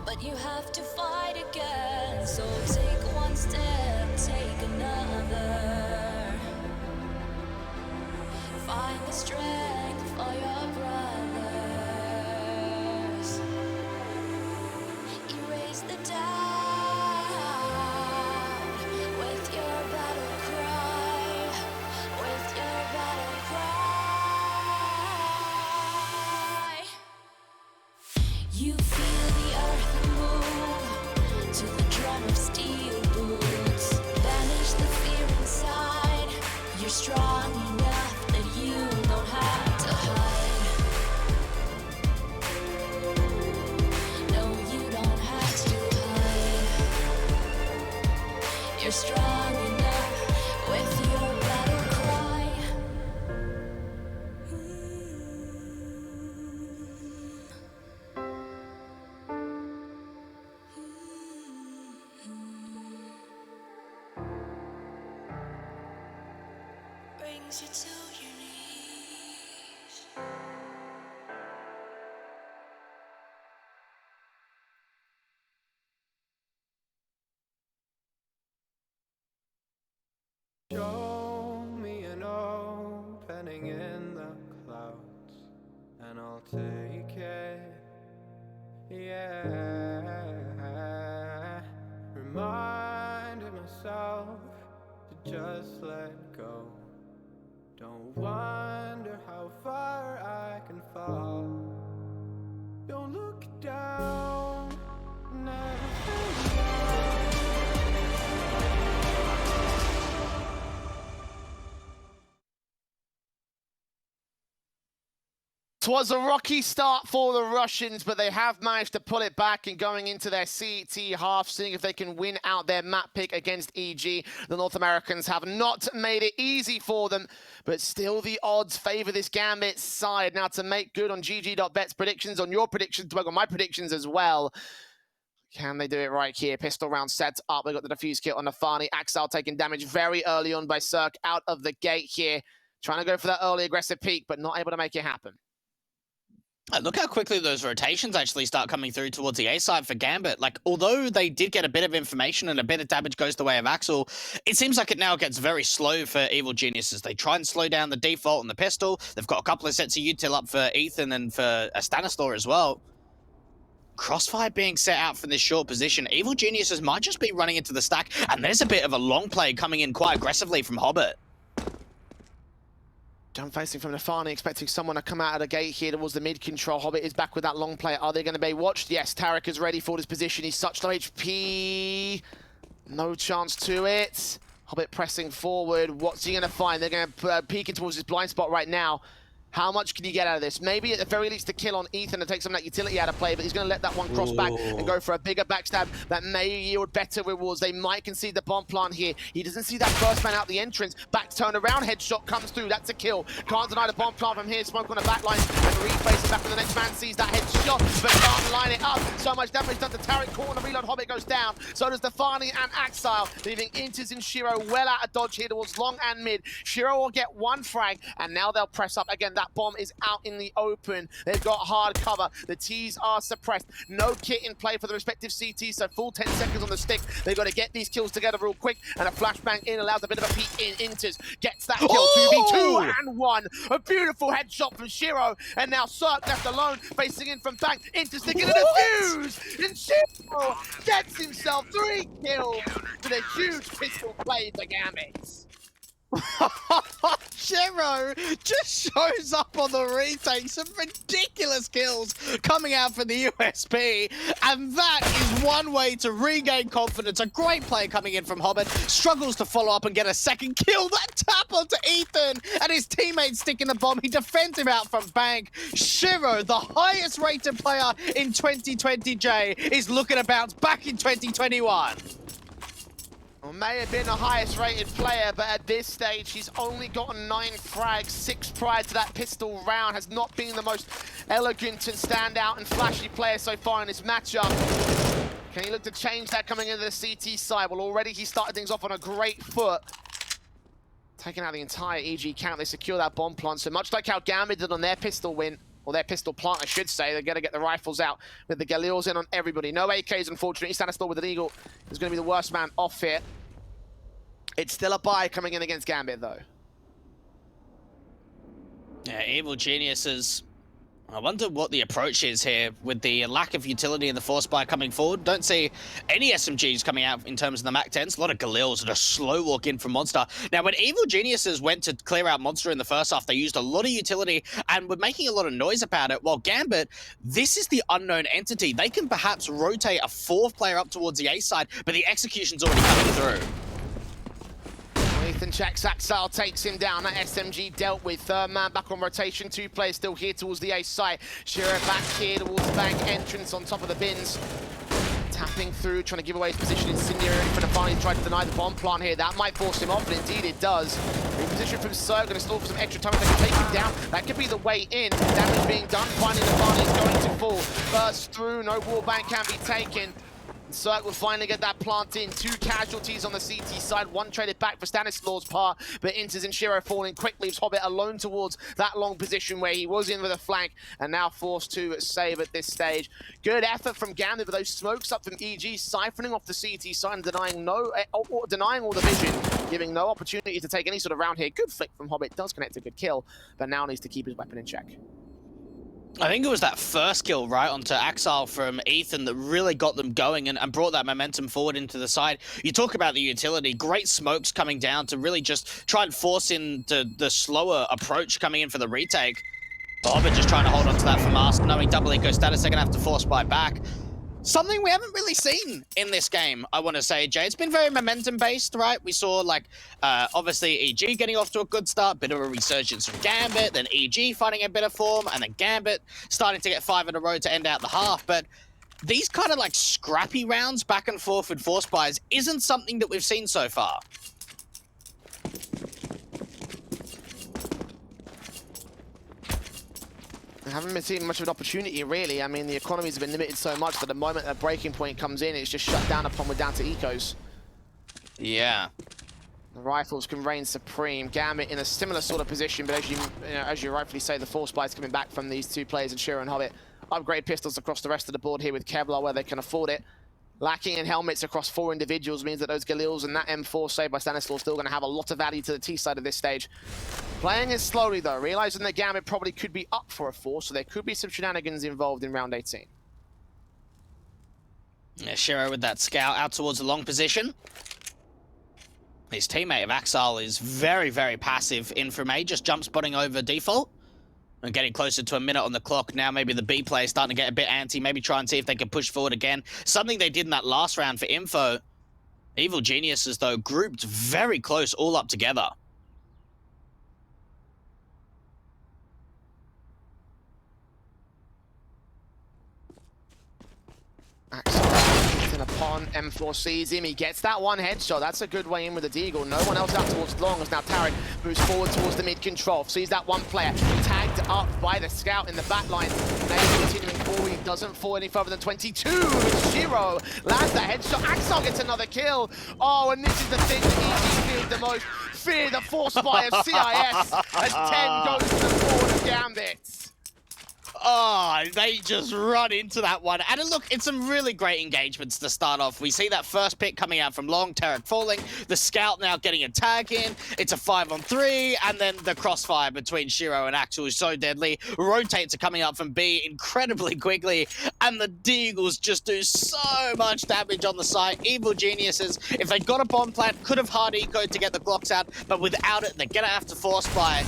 [SPEAKER 3] but you have to fight again. So take one step, take another. Find the strength for your brothers. Erase the doubt with your battle cry. With your battle cry. You feel the earth move to the drum of steel boots. Banish the fear inside. You're strong enough that you don't have to hide. No, you don't have to hide. You're strong enough with your battle cry. Brings you to your knees.
[SPEAKER 4] Show me an opening in the clouds, and I'll take it. Yeah, reminding myself to just let go. Don't wonder how far I can fall. Don't look down, never.
[SPEAKER 2] Twas a rocky start for the Russians, but they have managed to pull it back and going into their CET half, seeing if they can win out their map pick against EG. The North Americans have not made it easy for them, but still the odds favor this Gambit side. Now to make good on GG.bet's predictions, on your predictions, to work on my predictions as well. Can they do it right here? Pistol round set up. They got the defuse kit on Nafani. Axel taking damage very early on by Cirque out of the gate here. Trying to go for that early aggressive peak, but not able to make it happen.
[SPEAKER 1] Look how quickly those rotations actually start coming through towards the A side for Gambit. Like, although they did get a bit of information and a bit of damage goes the way of Axel, it seems like it now gets very slow for Evil Geniuses. They try and slow down the default and the pistol. They've got a couple of sets of util up for Ethan and for Stanistor as well. Crossfire being set out from this short position. Evil Geniuses might just be running into the stack, and there's a bit of a long play coming in quite aggressively from Hobbit.
[SPEAKER 2] Jump facing from Nafani, expecting someone to come out of the gate here towards the mid control. Hobbit is back with that long play. Are they going to be watched? Yes, Tarek is ready for this position. He's such low HP. No chance to it. Hobbit pressing forward. What's he going to find? They're going to peek in towards his blind spot right now. How much can he get out of this? Maybe at the very least a kill on Ethan to take some of that utility out of play, but he's going to let that one cross back and go for a bigger backstab that may yield better rewards. They might concede the bomb plant here. He doesn't see that first man out the entrance. Back turn around, headshot comes through. That's a kill. Can't deny the bomb plant from here. Smoke on the back line and reface back when the next man sees that headshot, but can't line it up. So much damage done to Tarek. Corner reload. Hobbit goes down. So does Defani and Axile, leaving Inters and Shiro well out of dodge here towards long and mid. Shiro will get one frag, and now they'll press up again. That bomb is out in the open. They've got hard cover. The T's are suppressed. No kit in play for the respective CTs, so full 10 seconds on the stick. They've got to get these kills together real quick, and a flashbang in allows a bit of a peek in. Inters gets that kill. 2v2 and 1. A beautiful headshot from Shiro, and now Cirque left alone, facing in from back. Inters sticking in a fuse, and Shiro gets himself 3 kills with a huge pistol play for Gambit.
[SPEAKER 1] Shiro just shows up on the retake. Some ridiculous kills coming out for the USP, and that is one way to regain confidence. A great play coming in from Hobbit. Struggles to follow up and get a second kill. That tap onto Ethan, and his teammates sticking the bomb. He defends him out from Bank. Shiro, the highest rated player in 2020, Jay, is looking to bounce back in 2021.
[SPEAKER 2] Well, may have been the highest rated player, but at this stage, he's only gotten 9 frags, 6 prior to that pistol round. Has not been the most elegant and standout and flashy player so far in this matchup. Can he look to change that coming into the CT side? Well, already he started things off on a great foot. Taking out the entire EG count, they secure that bomb plant. So much like how Gambit did on their pistol win, or their pistol plant, I should say, they're going to get the rifles out with the Galils in on everybody. No AKs, unfortunately. Stanislaw with an Eagle is going to be the worst man off here. It's still a buy coming in against Gambit, though.
[SPEAKER 1] Yeah, Evil Geniuses. I wonder what the approach is here with the lack of utility in the force buy coming forward. Don't see any SMGs coming out in terms of the MAC-10s. A lot of Galils and a slow walk in from Monster. Now, when Evil Geniuses went to clear out Monster in the first half, they used a lot of utility and were making a lot of noise about it. While Gambit, this is the unknown entity. They can perhaps rotate a 4th player up towards the A side, but the execution's already coming through.
[SPEAKER 2] Ethan checks, Axel takes him down. That SMG dealt with. 3rd man back on rotation. 2 players still here towards the A site. Shiro back here towards the bank entrance on top of the bins. Tapping through, trying to give away his position in Seniority for the final. He's tried to deny the bomb plant here. That might force him off, and indeed it does. Reposition from Sir, going to stall for some extra time. If they can take him down, that could be the way in. Damage being done. Finally, the Barney is going to fall. Burst through, no wallbang can be taken. Cirque will finally get that plant in. 2 casualties on the CT side. 1 traded back for Stanislaw's part, but Inters and Shiro falling quick, leaves Hobbit alone towards that long position where he was in with a flank and now forced to save at this stage. Good effort from Gambit, but those smokes up from EG, siphoning off the CT side and denying all the vision, giving no opportunity to take any sort of round here. Good flick from Hobbit, does connect a good kill, but now needs to keep his weapon in check.
[SPEAKER 1] I think it was that first kill right onto Axel from Ethan that really got them going and brought that momentum forward into the side. You talk about the utility, great smokes coming down to really just try and force in the slower approach coming in for the retake. Bobbert just trying to hold on to that for Mask, knowing double eco status, they're going to have to force buy back. Something we haven't really seen in this game, I want to say, Jay. It's been very momentum-based, right? We saw, like, obviously EG getting off to a good start, bit of a resurgence from Gambit, then EG finding a bit of form, and then Gambit starting to get 5 in a row to end out the half. But these kind of, like, scrappy rounds back and forth with force buys isn't something that we've seen so far.
[SPEAKER 2] Haven't been seeing much of an opportunity, really. I mean, the economies have been limited so much that the moment a breaking point comes in, it's just shut down upon we're down to ecos.
[SPEAKER 1] Yeah.
[SPEAKER 2] The rifles can reign supreme. Gambit in a similar sort of position, but as you rightfully say, the force buys coming back from these 2 players, and Shiro and Hobbit. Upgrade pistols across the rest of the board here with Kevlar where they can afford it. Lacking in helmets across 4 individuals means that those Galils and that M4 saved by Stanislaw are still going to have a lot of value to the T side of this stage. Playing it slowly though, realizing that Gambit probably could be up for a 4, so there could be some shenanigans involved in round 18.
[SPEAKER 1] Yeah, Shiro with that scout out towards the long position. His teammate of Axel is very, very passive in from A, just jump spotting over default. And getting closer to a minute on the clock. Now maybe the B player starting to get a bit antsy. Maybe try and see if they can push forward again. Something they did in that last round for Info. Evil Geniuses, though, grouped very close, all up together.
[SPEAKER 2] Axel upon M4 sees him. He gets that 1 headshot. That's a good way in with the Deagle. No one else out towards long as now Tarek moves forward towards the mid control. Sees that 1 player tagged up by the scout in the back line. Now he's continuing forward. He doesn't fall any further than 22. It's Shiro lands that headshot. Axel gets another kill. Oh, and this is the thing that EG feels the most. Fear the force buy of CIS as 10 goes to the board of Gambit.
[SPEAKER 1] Oh, they just run into that one. And look, it's some really great engagements to start off. We see that first pick coming out from long, Tarek falling, the scout now getting a tag in. It's a 5-on-3, and then the crossfire between Shiro and Axel is so deadly. Rotates are coming up from B incredibly quickly, and the Deagles just do so much damage on the site. Evil Geniuses, if they got a bomb plant, could have hard ecoed to get the Glocks out, but without it, they're gonna have to force buy.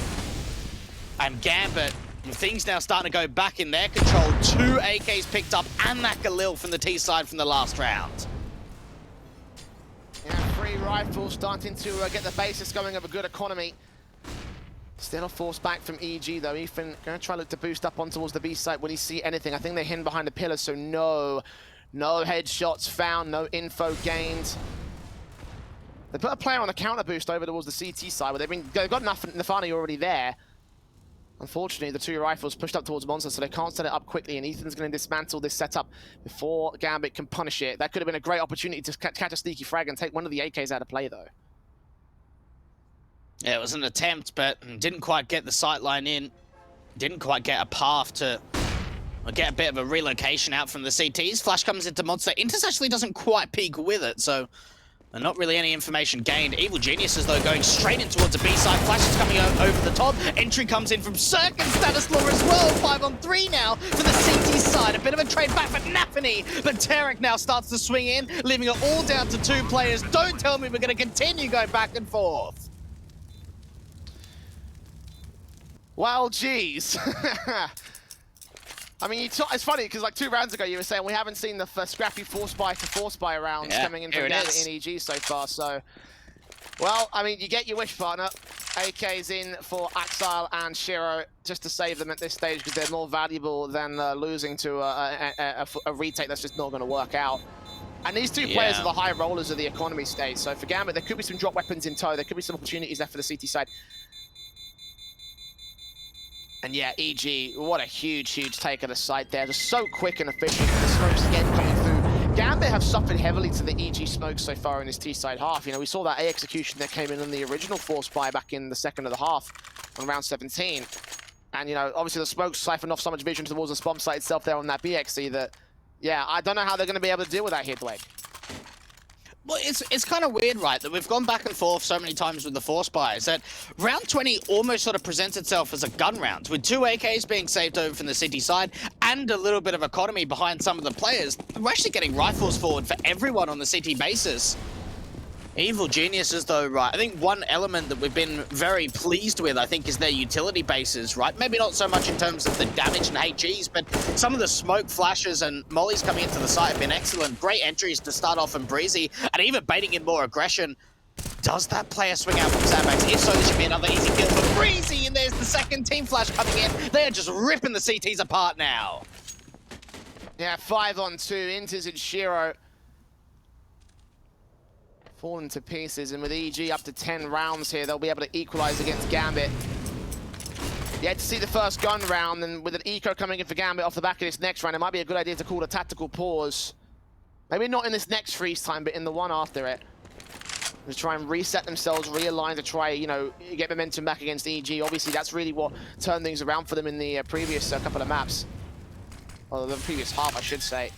[SPEAKER 1] And Gambit, things now starting to go back in their control. 2 AKs picked up and that Galil from the T side from the last round.
[SPEAKER 2] Yeah, 3 rifles starting to get the basis going of a good economy. Still a force back from EG though. Ethan going to try to look to boost up on towards the B site. Will he see anything? I think they're hidden behind the pillar, so no headshots found, no info gained. They put a player on a counter boost over towards the CT side, but they've got Nafani already there. Unfortunately, the two rifles pushed up towards Monster, so they can't set it up quickly, and Ethan's going to dismantle this setup before Gambit can punish it. That could have been a great opportunity to catch a sneaky frag and take one of the AKs out of play, though.
[SPEAKER 1] Yeah, it was an attempt, but didn't quite get the sight line in. Didn't quite get a path to get a bit of a relocation out from the CTs. Flash comes into Monster. Intis actually doesn't quite peek with it, so not really any information gained. Evil Geniuses, though, going straight in towards the B side. Flash is coming over the top. Entry comes in from Cirque and Status Law as well. 5-on-3 now for the CT side. A bit of a trade back for Nafani, but Tarek now starts to swing in, leaving it all down to two players. Don't tell me we're going to continue going back and forth.
[SPEAKER 2] Well, geez. I mean, it's funny because like 2 rounds ago you were saying we haven't seen the scrappy force buy to force buy rounds coming in from Gambit in EG so far. So, well, I mean, you get your wish, partner. AK's in for Axile and Shiro just to save them at this stage because they're more valuable than losing to a retake that's just not going to work out. And these two players are the high rollers of the economy stage. So for Gambit, there could be some drop weapons in tow. There could be some opportunities there for the CT side. And yeah, EG, what a huge take of the site there. Just so quick and efficient. The smokes again coming through. Gambit have suffered heavily to the EG smoke so far in this T-side half. You know, we saw that A execution that came in on the original force buy back in the second of the half on round 17. And, you know, obviously the smokes siphoned off so much vision towards the spawn site itself there on that BXC that, yeah, I don't know how they're going to be able to deal with that here, Blake.
[SPEAKER 1] Well, it's kind of weird, right, that we've gone back and forth so many times with the force buys that round 20 almost sort of presents itself as a gun round, with 2 AKs being saved over from the city side and a little bit of economy behind some of the players. We're actually getting rifles forward for everyone on the city basis. Evil Geniuses, though, right, I think one element that we've been very pleased with, I think, is their utility bases, right? Maybe not so much in terms of the damage and HGs, but some of the smoke flashes and mollies coming into the site have been excellent. Great entries to start off from Breezy, and even baiting in more aggression. Does that player swing out from Sandbags? If so, this should be another easy kill for Breezy, and there's the second team flash coming in. They are just ripping the CTs apart now.
[SPEAKER 2] Yeah, 5-on-2, Inters and Shiro falling to pieces, and with EG up to 10 rounds here, they'll be able to equalize against Gambit. Yet to see the first gun round, and with an eco coming in for Gambit off the back of this next round, it might be a good idea to call a tactical pause. Maybe not in this next freeze time, but in the one after it. To try and reset themselves, realign, to try, you know, get momentum back against EG. Obviously, that's really what turned things around for them in the previous couple of maps. Or the previous half, I should say.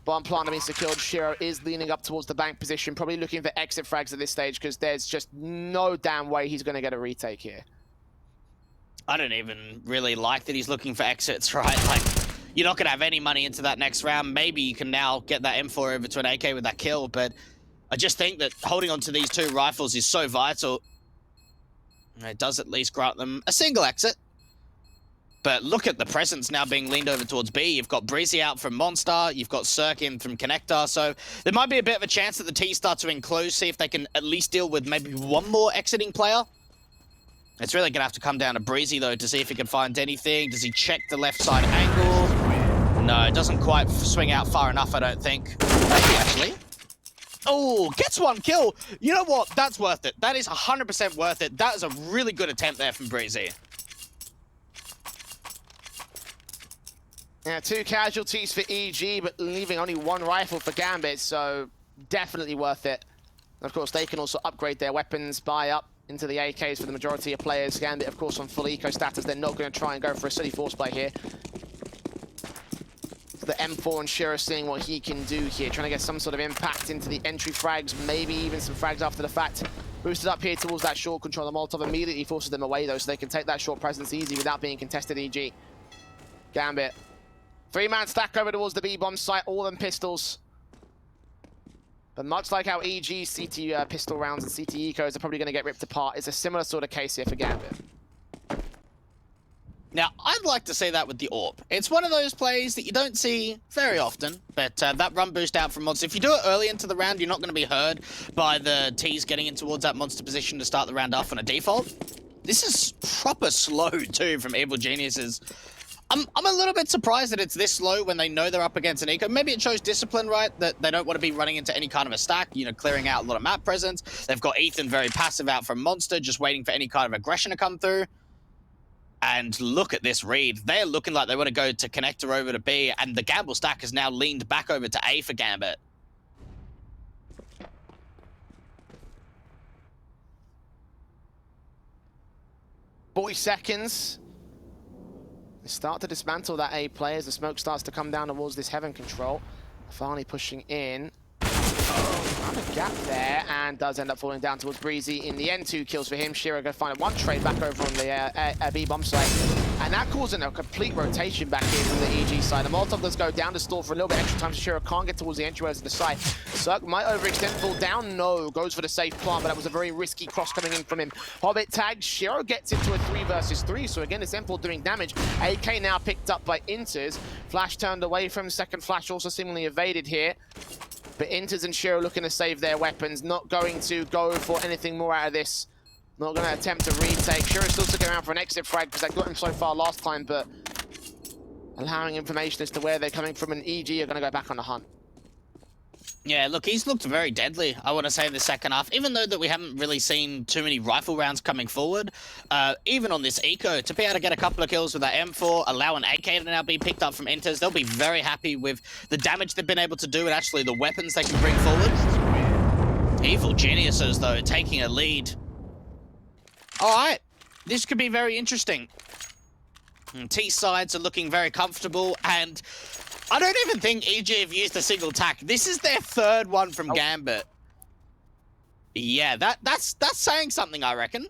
[SPEAKER 2] Bomb plant being secured. Shiro is leaning up towards the bank position, probably looking for exit frags at this stage because there's just no damn way he's going to get a retake here.
[SPEAKER 1] I don't even really like that he's looking for exits, right? Like, you're not going to have any money into that next round. Maybe you can now get that M4 over to an AK with that kill, but I just think that holding on to these 2 rifles is so vital. It does at least grant them a single exit. But look at the presence now being leaned over towards B. You've got Breezy out from Monster. You've got Cirque in from Connector. So there might be a bit of a chance that the T start to enclose, see if they can at least deal with maybe one more exiting player. It's really going to have to come down to Breezy, though, to see if he can find anything. Does he check the left side angle? No, it doesn't quite swing out far enough, I don't think. Maybe, actually. Oh, gets 1 kill. You know what? That's worth it. That is 100% worth it. That is a really good attempt there from Breezy.
[SPEAKER 2] Yeah, 2 casualties for EG, but leaving only 1 rifle for Gambit, so definitely worth it. Of course, they can also upgrade their weapons, buy up into the AKs for the majority of players. Gambit, of course, on full eco status. They're not going to try and go for a city force play here. The M4 and Shiro seeing what he can do here, trying to get some sort of impact into the entry frags, maybe even some frags after the fact. Boosted up here towards that short control. The Molotov immediately forces them away, though, so they can take that short presence easy without being contested, EG. Gambit. 3-man stack over towards the B-bomb site, all them pistols. But much like how EG CT pistol rounds and CT ecos are probably going to get ripped apart, it's a similar sort of case here for Gambit.
[SPEAKER 1] Now, I'd like to see that with the AWP. It's one of those plays that you don't see very often, but that run boost out from Monster, if you do it early into the round, you're not going to be heard by the T's getting in towards that Monster position to start the round off on a default. This is proper slow, too, from Evil Geniuses. I'm a little bit surprised that it's this slow when they know they're up against an eco. Maybe it shows discipline, right? That they don't want to be running into any kind of a stack, you know, clearing out a lot of map presence. They've got Ethan very passive out from Monster, just waiting for any kind of aggression to come through. And look at this read. They're looking like they want to go to connector over to B, and the Gamble stack has now leaned back over to A for Gambit.
[SPEAKER 2] .40 They start to dismantle that A play as the smoke starts to come down towards this Heaven control. Finally pushing in. Found a gap there and does end up falling down towards Breezy. In the end, 2 kills for him. Shiro going to find one trade back over on the B bomb site. And that causing a complete rotation back here from the EG side. The Molotov does go down to stall for a little bit extra time, so Shiro can't get towards the entryways of the site. Cirque might overextend, fall down. No, goes for the safe plant, but that was a very risky cross coming in from him. Hobbit tagged. Shiro gets into a 3 versus 3, so again, it's M4 doing damage. AK now picked up by Inters. Flash turned away from second Flash, also seemingly evaded here. But Inters and Shiro looking to save their weapons, not going to go for anything more out of this. Not going to attempt to retake. Shiro's still sticking around for an exit frag because they got him so far last time, but allowing information as to where they're coming from, and EG are going to go back on the hunt.
[SPEAKER 1] Yeah, look, he's looked very deadly, I want to say, in the second half. Even though that we haven't really seen too many rifle rounds coming forward, even on this eco, to be able to get a couple of kills with that M4, allow an AK to now be picked up from Inters, they'll be very happy with the damage they've been able to do and actually the weapons they can bring forward. Evil Geniuses, though, taking a lead. All right, this could be very interesting. T sides are looking very comfortable, and I don't even think EG have used a single tack. This is their 3rd one from Gambit. Yeah, that's saying something, I reckon.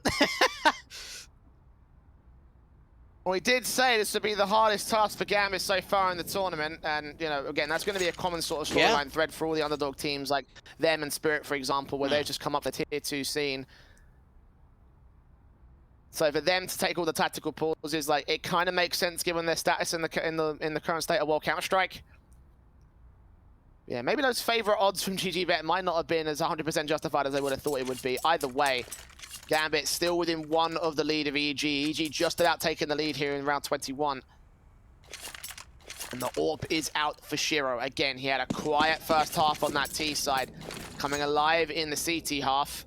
[SPEAKER 2] Well, we did say this would be the hardest task for Gambit so far in the tournament, and, you know, again, that's going to be a common sort of storyline thread for all the underdog teams like them and Spirit, for example, where they've just come up the tier 2 scene. So for them to take all the tactical pauses, like, it kind of makes sense given their status in the current state of World Counter-Strike. Yeah, maybe those favorite odds from GGBet might not have been as 100% justified as they would have thought it would be. Either way, Gambit still within 1 of the lead of EG. EG just about taking the lead here in round 21. And the AWP is out for Shiro. Again, he had a quiet first half on that T side, coming alive in the CT half.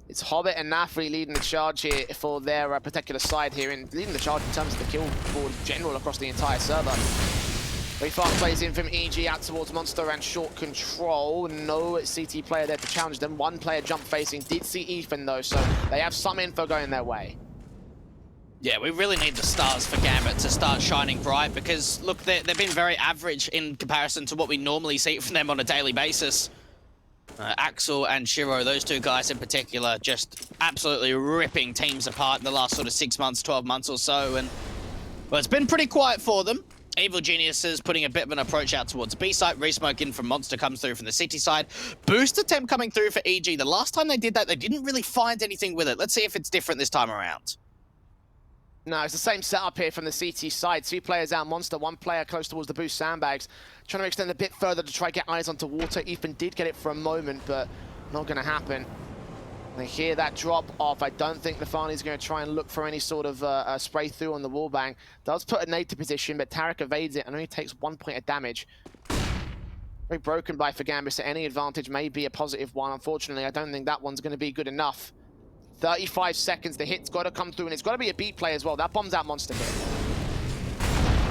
[SPEAKER 2] It's Hobbit and Nafri leading the charge here for their particular side here, and leading the charge in terms of the kill board general across the entire server. Very fast plays in from EG out towards Monster and short control. No CT player there to challenge them. 1 player jump facing. Did see Ethan though, so they have some info going their way.
[SPEAKER 1] Yeah, we really need the stars for Gambit to start shining bright because, look, they've been very average in comparison to what we normally see from them on a daily basis. Axel and Shiro, those 2 guys in particular, just absolutely ripping teams apart in the last sort of 6 months, 12 months or so. And, well, it's been pretty quiet for them. Evil Geniuses putting a bit of an approach out towards B site. Resmoke in from Monster comes through from the city side. Boost attempt coming through for EG. The last time they did that, they didn't really find anything with it. Let's see if it's different this time around.
[SPEAKER 2] No, it's the same setup here from the CT side. 2 players out Monster, 1 player close towards the boost sandbags. Trying to extend a bit further to try to get eyes onto water. Ethan did get it for a moment, but not going to happen. They hear that drop off. I don't think Nafani's going to try and look for any sort of spray through on the wallbang. Does put a nade to position, but Tarek evades it and only takes 1 point of damage. Very broken by Fagambis, so any advantage may be a positive one. Unfortunately, I don't think that one's going to be good enough. 35 seconds, the hit's got to come through, and it's got to be a beat play as well. That bombs out Monster here.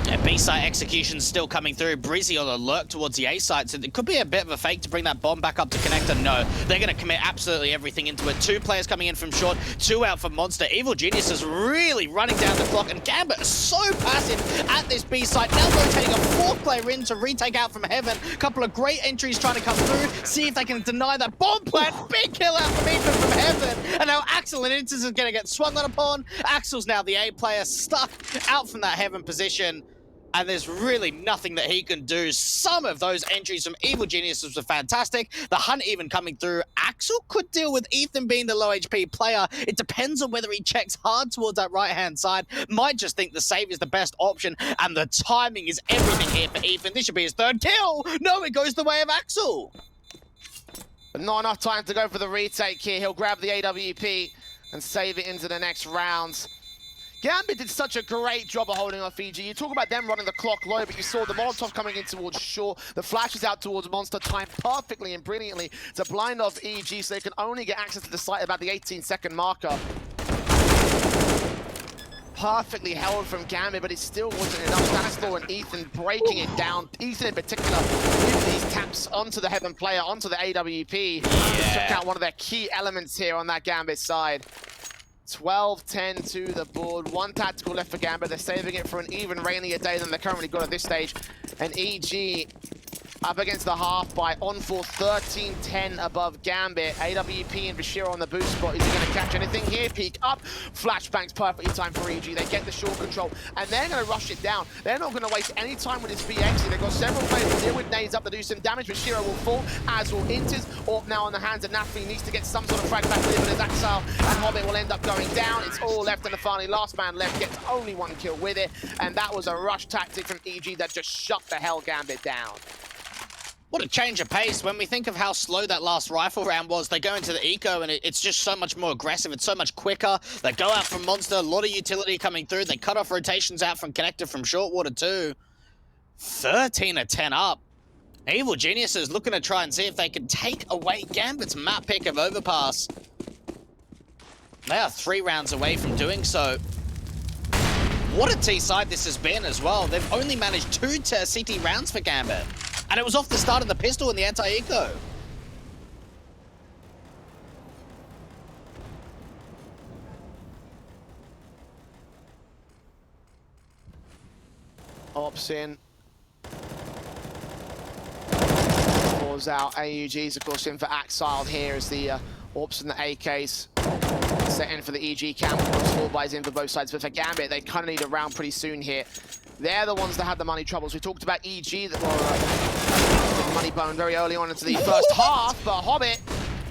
[SPEAKER 1] Yeah, B-site execution still coming through. Breezy on a lurk towards the A-site, so it could be a bit of a fake to bring that bomb back up to connector. No, they're going to commit absolutely everything into it. 2 players coming in from short, 2 out for Monster. Evil Genius is really running down the clock, and Gambit is so passive at this B-site. Now rotating a 4th player in to retake out from Heaven. A couple of great entries trying to come through. See if they can deny that bomb plant. Big kill out from Ethan from Heaven. And now Axel and Inters is going to get swung on upon. Axel's now the A player, stuck out from that Heaven position. And there's really nothing that he can do. Some of those entries from Evil Geniuses were fantastic. The hunt even coming through. Axel could deal with Ethan being the low HP player. It depends on whether he checks hard towards that right-hand side. Might just think the save is the best option. And the timing is everything here for Ethan. This should be his 3rd kill. No, it goes the way of Axel.
[SPEAKER 2] But not enough time to go for the retake here. He'll grab the AWP and save it into the next round. Gambit did such a great job of holding off EG. You talk about them running the clock low, but you saw the Molotov coming in towards Shore. The flashes out towards Monster, timed perfectly and brilliantly to blind off EG, so they can only get access to the site about the 18-second marker. Perfectly held from Gambit, but it still wasn't enough. Stanislaw and Ethan breaking it down. Ethan in particular with these taps onto the Heaven player, onto the AWP. Check out one of their key elements here on that Gambit side. 12-10 to the board. One tactical left for Gambit. They're saving it for an even rainier day than they currently got at this stage. And EG up against the half by on for 13-10 above Gambit. AWP and Vashira on the boost spot. Is he going to catch anything here? Peek up. Flashbang's perfectly timed for EG. They get the short control and they're going to rush it down. They're not going to waste any time with this BX. They've got several players to deal with. Nades up to do some damage. Vashira will fall, as will Inters. Orp now on the hands of Nafri. Needs to get some sort of frag back with it, but as Axel and Hobbit will end up going down. It's all left on the Nafani. Last man left gets only one kill with it. And that was a rush tactic from EG that just shut the hell Gambit down.
[SPEAKER 1] What a change of pace. When we think of how slow that last rifle round was, they go into the eco and it's just so much more aggressive. It's so much quicker. They go out from Monster, a lot of utility coming through. They cut off rotations out from Connector from Shortwater too. 13-10 up. Evil Geniuses looking to try and see if they can take away Gambit's map pick of Overpass. They are 3 rounds away from doing so. What a T-side this has been as well. They've only managed 2 CT rounds for Gambit. And it was off the start of the pistol and the anti-eco.
[SPEAKER 2] Ops in. Falls out. AUG's of course in for Axile here as the Ops and the AKs set in for the EG camp. Four buys in for both sides, but for Gambit, they kind of need a round pretty soon here. They're the ones that had the money troubles. We talked about EG that were money bone very early on into the first half, but Hobbit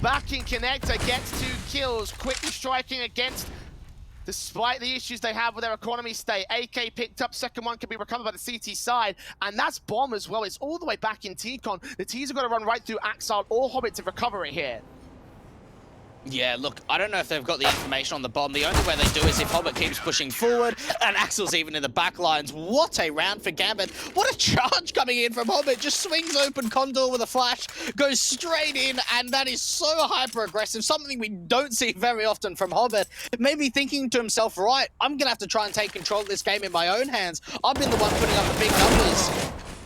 [SPEAKER 2] back in Connector gets 2 kills, quickly striking against, despite the issues they have with their economy state. AK picked up, second one can be recovered by the CT side, and that's Bomb as well. It's all the way back in T-Con. The T's have got to run right through Axile or Hobbit to recover it here.
[SPEAKER 1] Yeah, look, I don't know if they've got the information on the bomb. The only way they do is if Hobbit keeps pushing forward, and Axel's even in the back lines. What a round for Gambit. What a charge coming in from Hobbit. Just swings open Condor with a flash, goes straight in, and that is so hyper-aggressive, something we don't see very often from Hobbit. Maybe thinking to himself, right, I'm going to have to try and take control of this game in my own hands. I've been the one putting up the big numbers.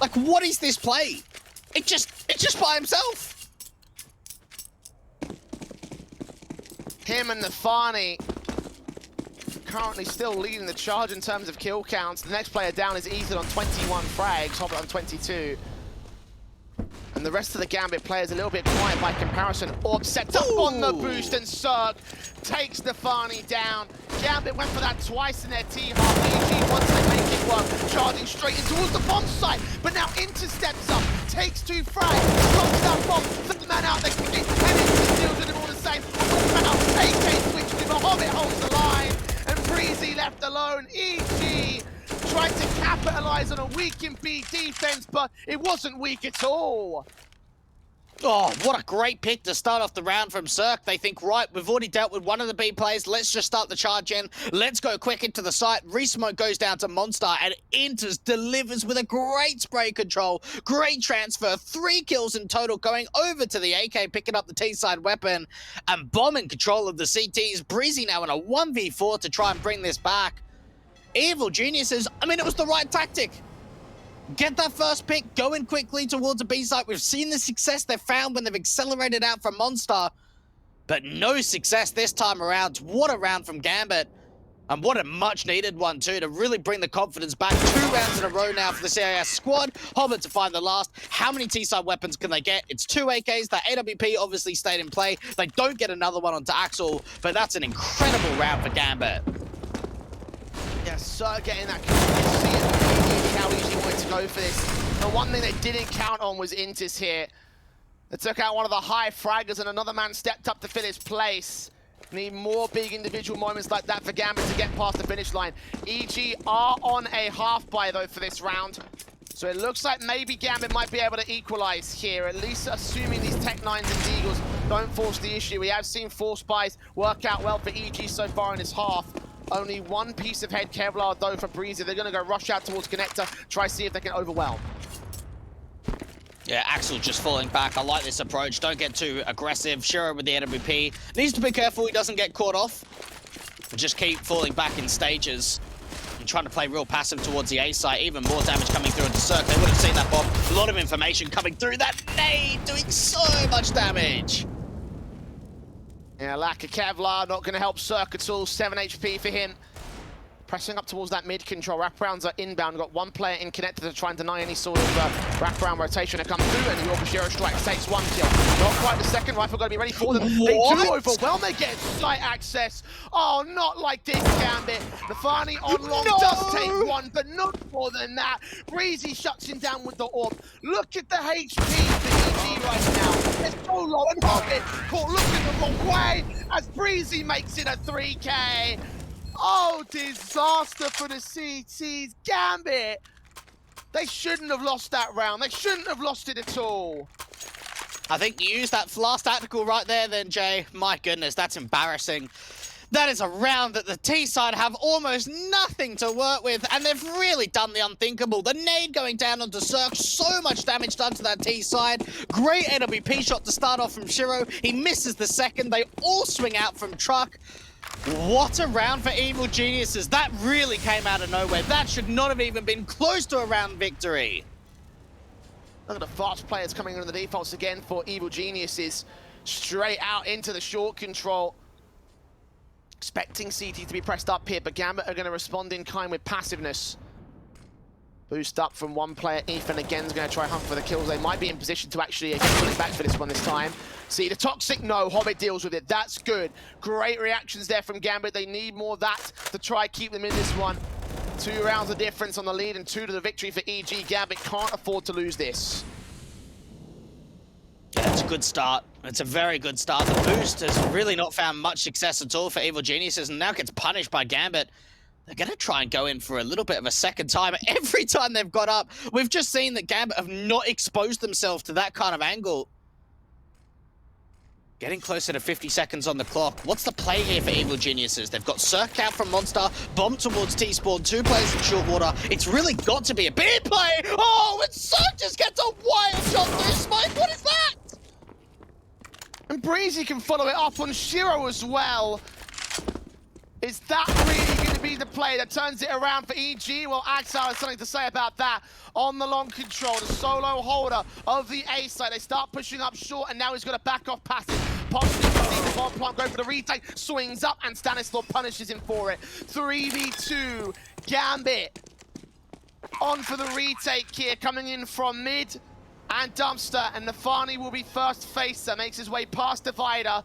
[SPEAKER 1] Like, what is this play? It's just by himself.
[SPEAKER 2] Him and Nafani currently still leading the charge in terms of kill counts. The next player down is Ethan on 21 frags, Hobbit on 22. And the rest of the Gambit players a little bit quiet by comparison. Orb sets up on the boost and Cirque takes Nafani down. Gambit went for that twice in their T-half. EG, once they make it work, charging straight in towards the bomb site. But now Inter steps up, takes 2 frags, drops that bomb, flip the man out there quickly, and Inter deals with him all the same. Now AK switches him, Hobbit holds the line, and Breezy left alone. EG tried to capitalize on a weakened B defense, but it wasn't weak at all.
[SPEAKER 1] Oh, what a great pick to start off the round from Cirque. They think, right, we've already dealt with one of the B players. Let's just start the charge in. Let's go quick into the site. Resmoke goes down to Monster, and Inters delivers with a great spray control. Great transfer. 3 kills in total, going over to the AK, picking up the T-side weapon. And Bomb in control of the CTs. Breezy now in a 1v4 to try and bring this back. Evil Geniuses, I mean, it was the right tactic. Get that first pick, go in quickly towards a B site. We've seen the success they've found when they've accelerated out from Monster, but no success this time around. What a round from Gambit, and what a much needed one too, to really bring the confidence back. 2 rounds in a row now for the CIS squad. Hobbit to find the last. How many T-side weapons can they get? It's 2 AKs. The AWP obviously stayed in play. They don't get another one onto Axel, but that's an incredible round for Gambit.
[SPEAKER 2] Yeah, so getting that kill. You see it, how easy wanted to go for this. The one thing they didn't count on was Intis here. They took out one of the high fraggers, and another man stepped up to fill his place. Need more big individual moments like that for Gambit to get past the finish line. EG are on a half buy though for this round. So it looks like maybe Gambit might be able to equalize here, at least assuming these Tech 9s and Deagles don't force the issue. We have seen force buys work out well for EG so far in this half. Only one piece of head Kevlar though for Breezy. They're going to go rush out towards Connector, try see if they can overwhelm.
[SPEAKER 1] Yeah, Axel just falling back. I like this approach. Don't get too aggressive. Shiro with the AWP. Needs to be careful he doesn't get caught off. But just keep falling back in stages. And trying to play real passive towards the A site. Even more damage coming through into Cirque. They would have seen that bomb. A lot of information coming through. That nade doing so much damage.
[SPEAKER 2] Yeah, lack of Kevlar, not going to help Cirque at all. 7 HP for him. Pressing up towards that mid control. Wraparounds are inbound. Got one player in connected to try and deny any sort of wraparound rotation to come through. And the Orchestra strike takes one kill. Not quite the second rifle going to be ready for them. They do overwhelm. They get site access. Oh, not like this, Gambit. The Fani on long does take one, but not more than that. Breezy shuts him down with the orb. Look at the HP for EG right now. It's so low and Hobbit caught looking the wrong way as Breezy makes it a 3K. Oh, disaster for the CTs. Gambit! They shouldn't have lost that round. They shouldn't have lost it at all.
[SPEAKER 1] I think you used that last tactical right there then, Jay. My goodness, that's embarrassing. That is a round that the T side have almost nothing to work with, and they've really done the unthinkable. The nade going down onto Cirque, so much damage done to that T side. Great AWP shot to start off from Shiro. He misses the second. They all swing out from Truck. What a round for Evil Geniuses. That really came out of nowhere. That should not have even been close to a round victory.
[SPEAKER 2] Look at the fast players coming into the defaults again for Evil Geniuses. Straight out into the short control. Expecting CT to be pressed up here, but Gambit are going to respond in kind with passiveness. Boost up from one player. Ethan again is going to try hunt for the kills. They might be in position to actually get it back for this one this time. See, the toxic, no, Hobbit deals with it. That's good. Great reactions there from Gambit. They need more of that to try keep them in this one. 2 rounds of difference on the lead and 2 to the victory for EG. Gambit can't afford to lose this.
[SPEAKER 1] Yeah, it's a good start. It's a very good start. The boost has really not found much success at all for Evil Geniuses and now gets punished by Gambit. They're going to try and go in for a little bit of a second time. Every time they've got up, we've just seen that Gambit have not exposed themselves to that kind of angle. Getting closer to 50 seconds on the clock. What's the play here for Evil Geniuses? They've got Cirque out from Monster, bomb towards T-Spawn, 2 players in short water. It's really got to be a big play. Oh, and Cirque just gets a wild shot through smoke. What is that?
[SPEAKER 2] And Breezy can follow it up on Shiro as well. Is that really going to be the play that turns it around for EG? Well, Axel has something to say about that. On the long control, the solo holder of the A side. They start pushing up short, and now he's got a back off passive. Pops the bomb plant, go for the retake, swings up, and Stanislaw punishes him for it. 3v2, Gambit on for the retake here, coming in from mid and Dumpster, and Nafani will be first facer, makes his way past Divider.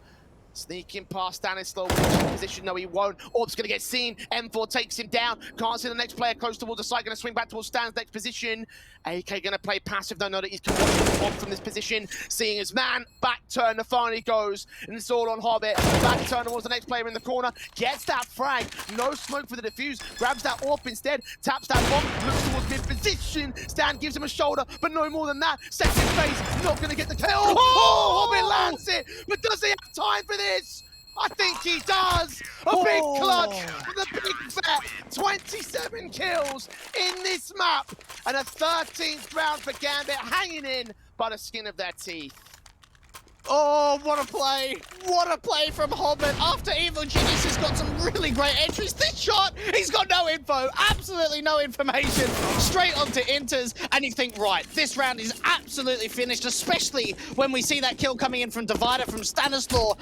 [SPEAKER 2] Sneaking past Stanislaw, in position, no he won't. Orb's gonna get seen, M4 takes him down. Can't see the next player close towards the site, gonna swing back towards Stan's next position. AK gonna play passive, don't know that he's watching the bomb from this position. Seeing his man, back turn, Nafani goes, and it's all on Hobbit. Back turn towards the next player in the corner, gets that frag, no smoke for the defuse, grabs that Orb instead, taps that bomb, looks towards mid position. Stan gives him a shoulder, but no more than that. Second phase, not gonna get the kill. Oh, Hobbit lands it, but does he have time for this? I think he does! A big clutch with a big vet! 27 kills in this map! And a 13th round for Gambit, hanging in by the skin of their teeth.
[SPEAKER 1] Oh, what a play! What a play from Hobbit! After Evil Genius has got some really great entries, this shot, he's got no info, absolutely no information, straight onto Inters, and you think, right, this round is absolutely finished, especially when we see that kill coming in from Divider from Stanislaw,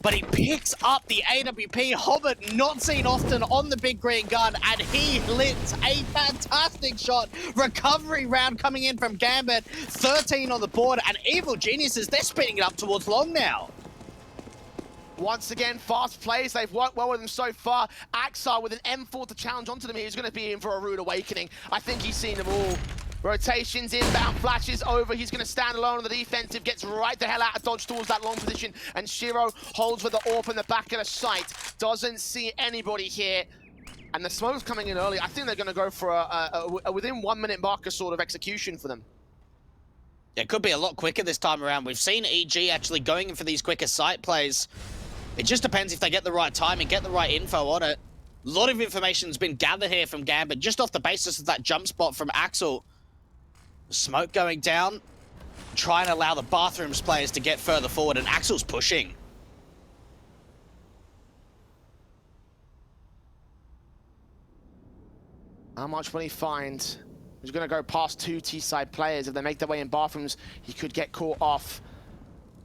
[SPEAKER 1] but he picks up the AWP. Hobbit, not seen often on the big green gun, and he hits a fantastic shot. Recovery round coming in from Gambit, 13 on the board, and Evil Geniuses, they're speeding it up towards long now.
[SPEAKER 2] Once again, fast plays. They've worked well with him so far. Axar with an M4 to challenge onto them. He's going to be in for a rude awakening. I think he's seen them all. Rotations inbound, flashes over. He's going to stand alone on the defensive, gets right the hell out of dodge towards that long position, and Shiro holds with the AWP in the back of the site. Doesn't see anybody here. And the smoke's coming in early. I think they're going to go for a within 1 minute marker sort of execution for them.
[SPEAKER 1] It could be a lot quicker this time around. We've seen EG actually going in for these quicker site plays. It just depends if they get the right time and get the right info on it. A lot of information's been gathered here from Gambit, just off the basis of that jump spot from Axel. Smoke going down, trying to allow the Bathrooms players to get further forward, and Axel's pushing.
[SPEAKER 2] How much will he find? He's going to go past 2 T-side players. If they make their way in Bathrooms, he could get caught off.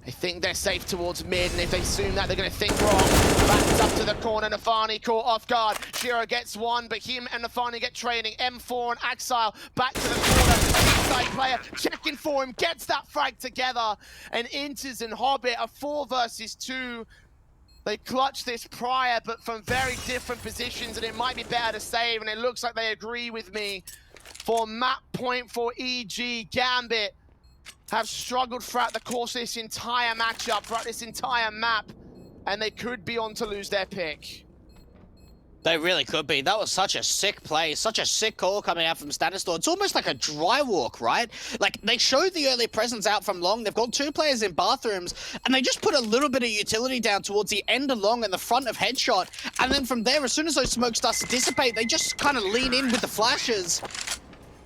[SPEAKER 2] They think they're safe towards mid, and if they assume that, they're going to think wrong. Backs up to the corner, Nafani caught off guard. Shiro gets one, but him and Nafani get trading. M4 and Axile back to the corner. Inside player checking for him, gets that frag together. And Inters and Hobbit are 4 versus 2. They clutched this prior, but from very different positions, and it might be better to save, and it looks like they agree with me. For map point for EG, Gambit have struggled throughout the course of this entire matchup, throughout this entire map, and they could be on to lose their pick.
[SPEAKER 1] They really could be. That was such a sick play, such a sick call coming out from Stanistor. It's almost like a dry walk, right? Like, they showed the early presence out from long. They've got 2 players in Bathrooms, and they just put a little bit of utility down towards the end of long and the front of Headshot. And then from there, as soon as those smokes start to dissipate, they just kind of lean in with the flashes.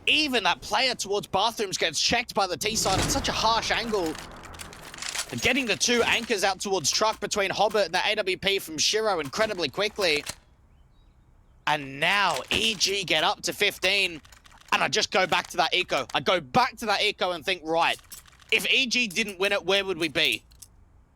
[SPEAKER 1] Even that player towards Bathrooms gets checked by the T-side at such a harsh angle. And getting the 2 anchors out towards truck between Hobbit and the AWP from Shiro incredibly quickly. And now EG get up to 15. And I just go back to that eco. I go back to that eco and think, right, if EG didn't win it, where would we be?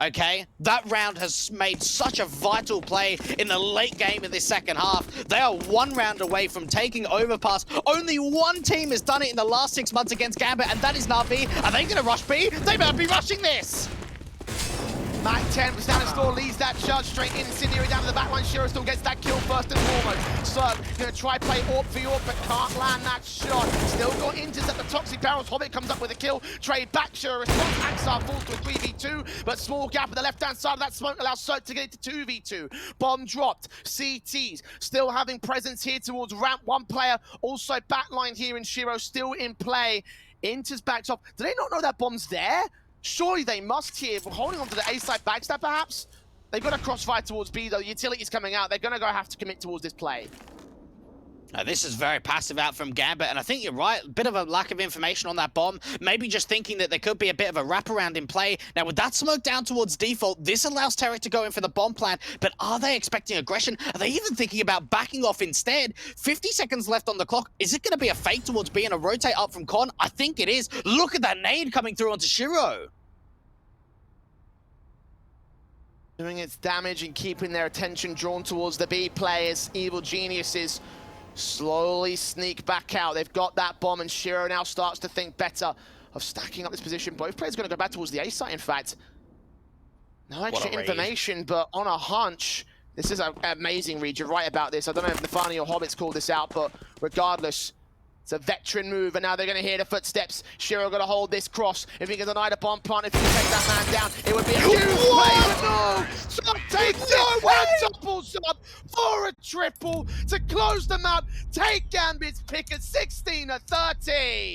[SPEAKER 1] Okay, that round has made such a vital play in the late game in this second half. They are 1 round away from taking Overpass. Only 1 team has done it in the last 6 months against Gambit, and that is Na'Vi. Are they gonna rush B? They better be rushing this!
[SPEAKER 2] Mac 10 was down the store, leads that charge straight in. Incendiary down to the back line. Shiro still gets that kill first and foremost. So, gonna try play AWP for AWP, but can't land that shot. Still got Inters at the toxic barrels. Hobbit comes up with a kill. Trade back, Shiro responds. Axar falls to a 3v2, but small gap at the left-hand side of that smoke allows Cirque to get it to 2v2. Bomb dropped. CTs still having presence here towards ramp. 1 player also backline here, and Shiro still in play. Inters backs off. Do they not know that bomb's there? Surely they must here. We're holding on to the A side backstab, perhaps? They've got a crossfire towards B, though. The utility's coming out. They're going to have to commit towards this play.
[SPEAKER 1] This is very passive out from Gambit, and I think you're right. A bit of a lack of information on that bomb. Maybe just thinking that there could be a bit of a wraparound in play. Now, with that smoke down towards default, this allows Terek to go in for the bomb plant, but are they expecting aggression? Are they even thinking about backing off instead? 50 seconds left on the clock. Is it going to be a fake towards B and a rotate up from Con? I think it is. Look at that nade coming through onto Shiro.
[SPEAKER 2] Doing its damage and keeping their attention drawn towards the B players. Evil Geniuses slowly sneak back out. They've got that bomb, and Shiro now starts to think better of stacking up this position. Both players are going to go back towards the A site, in fact. No extra information, but on a hunch, this is an amazing read. You're right about this. I don't know if Nafani or Hobbits called this out, but regardless, it's a veteran move, and now they're going to hear the footsteps. Shiro got to hold this cross. If he can deny the bomb plant, if he can take that man down, it would be a huge play, but no! Sub takes it, and double sub for a triple to close the map. Take Gambit's pick at 16-30.